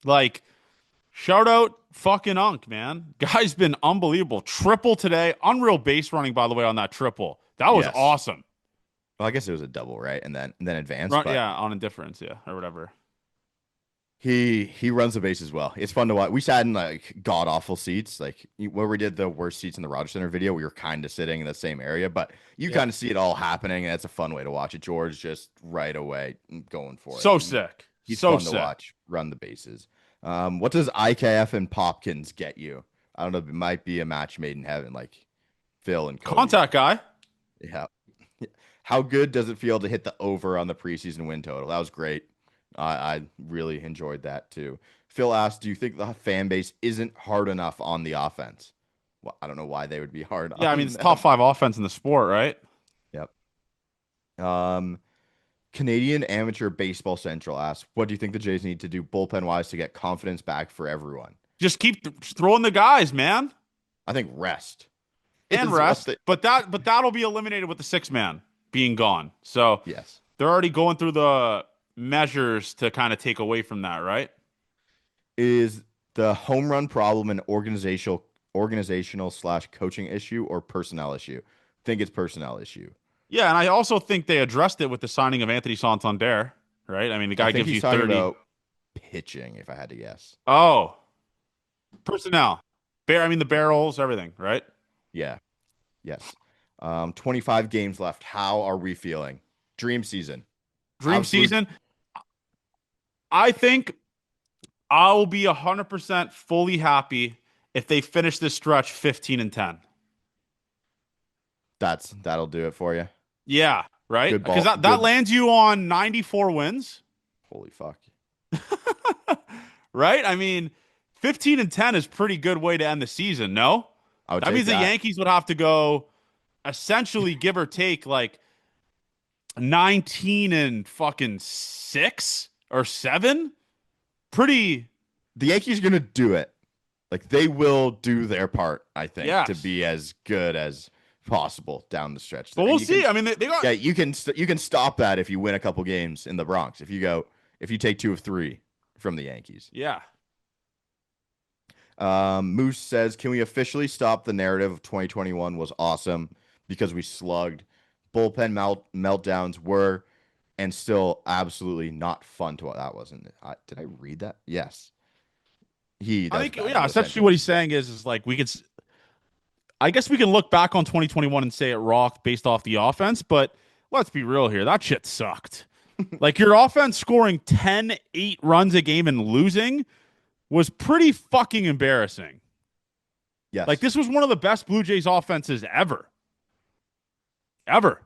Like, shout out fucking Unk, man. Guy's been unbelievable. Triple today. Unreal base running, by the way, on that triple. That was awesome. Well, I guess it was a double, right? And then advanced. Yeah, on indifference, or whatever. He runs the base as well. It's fun to watch. We sat in like god awful seats. Like where we did the worst seats in the Rogers Center video, we were kind of sitting in the same area, but you kind of see it all happening, and it's a fun way to watch it. George just right away going for it. So sick. He's so fun sick to watch run the bases. What does IKF and Popkins get you? I don't know. It might be a match made in heaven, like Phil and Cody. Contact guy. Yeah. How good does it feel to hit the over on the preseason win total? That was great. I really enjoyed that too. Phil asked, do you think the fan base isn't hard enough on the offense? Well, I don't know why they would be hard. Yeah, I mean, it's top 5 offense in the sport, right? Yep. Canadian Amateur Baseball Central asks, what do you think the Jays need to do bullpen wise to get confidence back for everyone? Just keep throwing the guys, man. I think rest. And rest. But that'll be eliminated with the 6-man being gone. So yes, they're already going through the measures to kind of take away from that, right? Is the home run problem an organizational / coaching issue or personnel issue? I think it's personnel issue. Yeah, and I also think they addressed it with the signing of Anthony Santander, right? I mean, the guy gives you 30. About pitching, if I had to guess. Oh, personnel. The barrels, everything, right? Yeah. Yes. 25 games left. How are we feeling? Dream season. Season. I think I'll be 100% fully happy if they finish this stretch 15-10. That'll do it for you. Yeah, right? Good Because ball. that Good. lands you on 94 wins, Holy fuck. right? I mean, 15 and 10 is pretty good way to end the season, no? I would That take means the that. Yankees would have to go essentially give or take like 19 and fucking 6 or 7. Pretty, The Yankees are gonna do it. Like they will do their part, I think, to yes. be as good as possible down the stretch. But And we'll you can, see. I mean, they got yeah, you can stop that if you win a couple games in the Bronx. If you take 2 of 3 from the Yankees. yeah. Moose says, "Can we officially stop the narrative of 2021 was awesome because we slugged? Bullpen meltdowns were and still absolutely not fun to." That wasn't it. Did I read that? Yes. He I does think bad yeah, English essentially what he's translation. saying is like we could I guess we can look back on 2021 and say it rocked based off the offense, but let's be real here. That shit sucked. Like your offense scoring 10-8 runs a game and losing was pretty fucking embarrassing. Like Yes. this was one of the best Blue Jays offenses ever. Ever.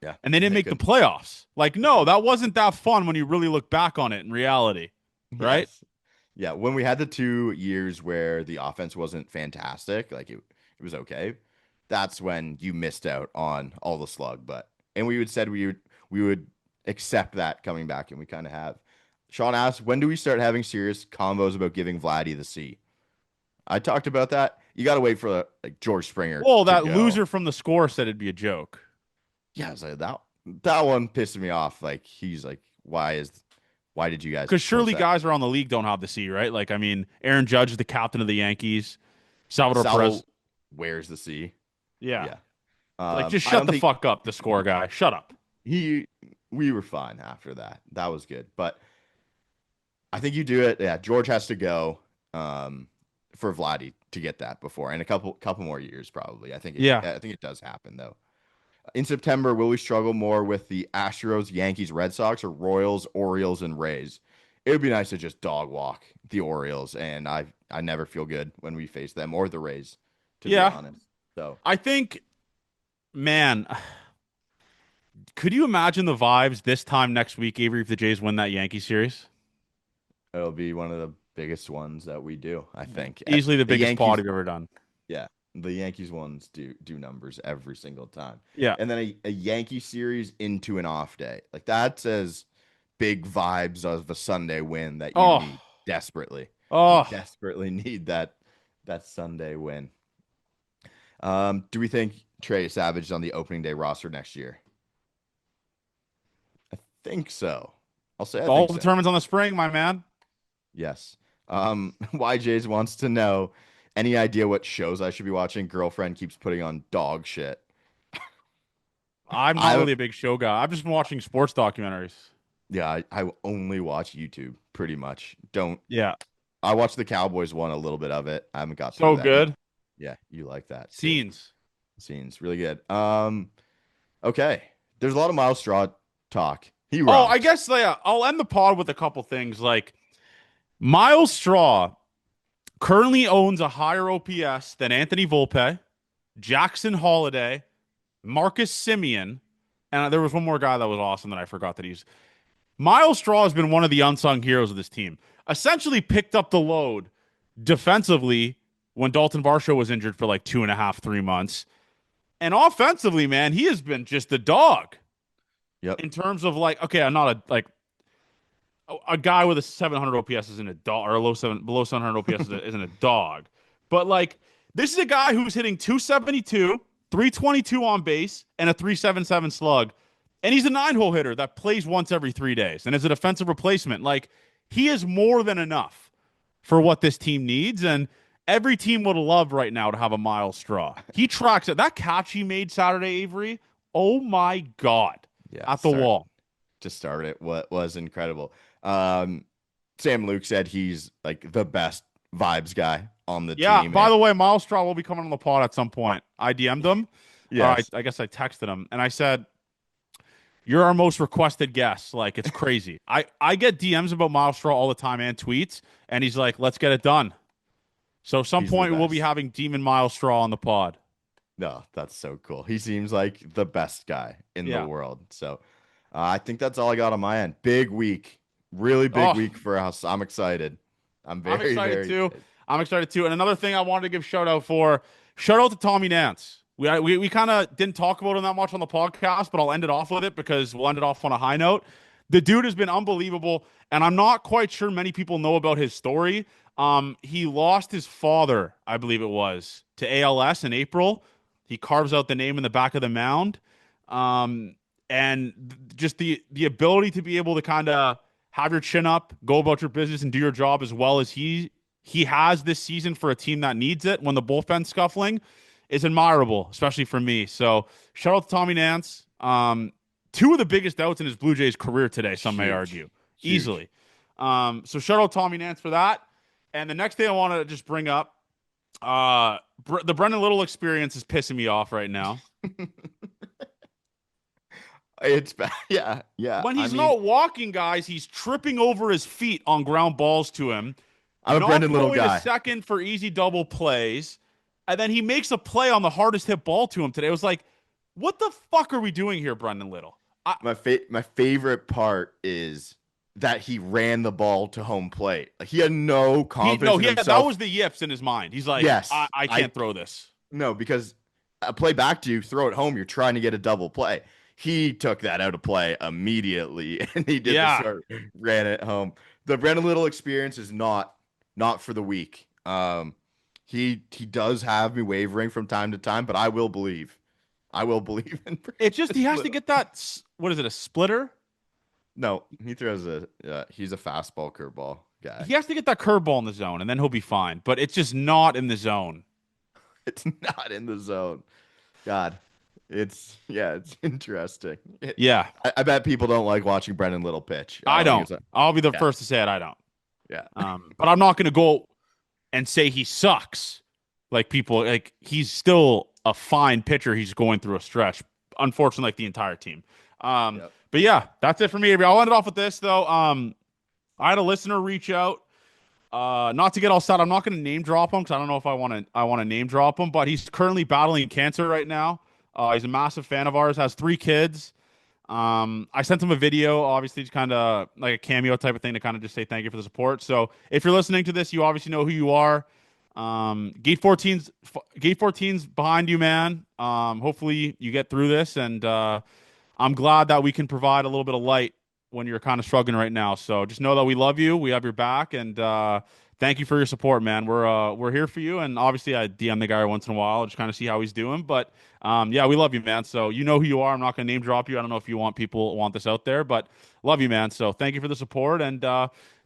Yeah. And they didn't They make the could. playoffs. Like no, that wasn't that fun when you really look back on it in reality. Right? Yes. Yeah. When we had the 2 years where the offense wasn't fantastic, like it was okay. That's when you missed out on all the slug. And we would said we would accept that coming back, and we kind of have. Sean asked, when do we start having serious combos about giving Vladdy the C? I talked about that. You got to wait for like George Springer Well, to that go. loser from the score said it'd be a joke. Yeah, so that one pissed me off. Like he's like, why did you guys Because post surely that? guys around the league don't have the C, right? Like, I mean, Aaron Judge is the captain of the Yankees. Salvador Salvo Perez. wears the C. Yeah. Yeah. Like, just I shut don't the think fuck up, the score guy. Shut up. he we were fine after that. That was good. But I think you do it. Yeah, George has to go for Vladdy to get that before, and a couple more years probably. Yeah. I think it does happen though. In September, will we struggle more with the Astros, Yankees, Red Sox, or Royals, Orioles, and Rays? It would be nice to just dog walk the Orioles, and I never feel good when we face them or the Rays, to be Yeah. honest. So I think, man, could you imagine the vibes this time next week, Avery, if the Jays win that Yankee series? it'll be one of the biggest ones that we do, I think. Easily the The biggest pod Yankees, we've ever done. yeah, the Yankees ones do numbers every single time. Yeah. And then a Yankee series into an off day. Like that says big vibes of a Sunday win that you Oh, need desperately. You oh. desperately need that Sunday win. Do we think Trey Savage is on the opening day roster next year? I think so. I'll say I All think so. determines on the spring, my man. Yes. YJ's wants to know any idea what shows I should be watching? Girlfriend keeps putting on dog shit. I'm not I really a big show guy. I've just been watching sports documentaries. Yeah, I only watch YouTube pretty much. Don't Yeah. I watched the Cowboys one, a little bit of it. I haven't got through So that. good. Yeah, you like that too. Scenes. Scenes really good. Okay. There's a lot of Miles Straw talk. He Oh, I rocked. guess I'll end the pod with a couple things. Like Miles Straw currently owns a higher OPS than Anthony Volpe, Jackson Holiday, Marcus Simeon, and there was one more guy that was awesome that I forgot that he's. Miles Straw has been one of the unsung heroes of this team. Essentially picked up the load defensively when Dalton Varsho was injured for like 2.5, 3 months. And offensively, man, he has been just a dog Yep. in terms of like, okay, I'm not a guy with a 700 OPS isn't a dog, or a below 700 OPS isn't a dog. But like, this is a guy who's hitting 272, 322 on base, and a 377 slug. And he's a 9-hole hitter that plays once every 3 days and is a defensive replacement. Like, he is more than enough for what this team needs. And every team would love right now to have a Miles Straw. He tracks it. That catch he made Saturday, Avery, oh my God, Yeah. at the wall. To start it, what was incredible. Sam Luke said he's like the best vibes guy on the Yeah. team. By the way, Miles Straw will be coming on the pod at some point. I DM'd him. Yes. I guess I texted him and I said, "You're our most requested guest." Like it's crazy. I get DMs about Miles Straw all the time and tweets, and he's like, "Let's get it done." So some He's the point we'll be best. having Demon Miles Straw on the pod. No, that's so cool. He seems like the best guy in the Yeah. world. So I think that's all I got on my end. Big week, really big Oh, week for us. I'm excited. I'm I'm very, excited very too. excited. I'm excited too. And another thing I wanted to give shout out to Tommy Nance. We kind of didn't talk about him that much on the podcast, but I'll end it off with it because we'll end it off on a high note. The dude has been unbelievable, and I'm not quite sure many people know about his story. He lost his father, I believe it was, to ALS in April. He carves out the name in the back of the mound. Um, and just the ability to be able to kind of have your chin up, go about your business, and do your job as well as he has this season for a team that needs it when the bullpen's scuffling is admirable, especially for me. So shout out to Tommy Nance. Two of the biggest outs in his Blue Jays career today, some may Huge, argue, huge. easily. So shout out Tommy Nance for that. And the next thing I want to just bring up, the Brendan Little experience is pissing me off right now. It's bad. Yeah, yeah. When I he's mean, not walking, guys, he's tripping over his feet on ground balls to him, I'm a not Brendan Little going to guy. second for easy double plays, and then he makes a play on the hardest hit ball to him today. It was like, what the fuck are we doing here, Brendan Little? My favorite part is that he ran the ball to home plate. Like he had no He confidence no, in he had, that himself. was the yips in his mind. He's like, I, Yes, I I can't throw this. no, because a play back to you, throw it home. You're trying to get a double play. He took that out of play immediately, and he did the Yeah, start, ran it home. The Brendan Little experience is not for the weak. He does have me wavering from time to time, but I will believe. I will believe in it's just he Brandon has to Little. get that. What is it? A splitter? No, he throws he's a fastball curveball guy. He has to get that curveball in the zone, and then he'll be fine. But it's just not in the zone. It's not in the zone. God, it's interesting. Yeah, I bet people don't like watching Brendan Little pitch. I I don't think don't. it's a I'll be the yeah, first to say it. I don't. yeah. But I'm not going to go and say he sucks. Like people, like he's still a fine pitcher. He's going through a stretch. Unfortunately, like the entire team. Yep. But yeah, that's it for me. I'll end it off with this though. I had a listener reach out. Not to get all sad. I'm not going to name drop him because I don't know if I want to. I want to name drop him, but he's currently battling cancer right now. He's a massive fan of ours. Has 3 kids. I sent him a video, obviously, just kind of like a cameo type of thing to kind of just say thank you for the support. So if you're listening to this, you obviously know who you are. Gate 14's behind you, man. Hopefully you get through this, and I'm glad that we can provide a little bit of light when you're kind of struggling right now. So just know that we love you, we have your back, and thank you for your support, man. We're here for you, and obviously I DM the guy once in a while, just kind of see how he's doing. But yeah, we love you, man. So you know who you are. I'm not going to name drop you. I don't know if you want people want this out there, but love you, man. So thank you for the support, and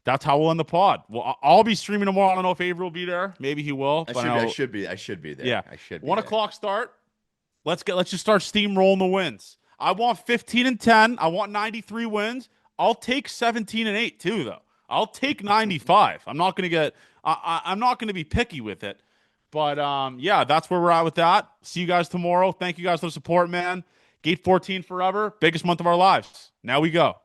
that's how we'll end the pod. Well, I'll be streaming tomorrow. I don't know if Avery will be there. Maybe he will. But I should be there. yeah, I should be one there. o'clock start. Let's just start steamrolling the wins. I want 15-10. I want 93 wins. I'll take 17-8 too, though. I'll take 95. I'm not gonna get. I'm not gonna be picky with it. But yeah, that's where we're at with that. See you guys tomorrow. Thank you guys for the support, man. Gate 14 forever. Biggest month of our lives. Now we go.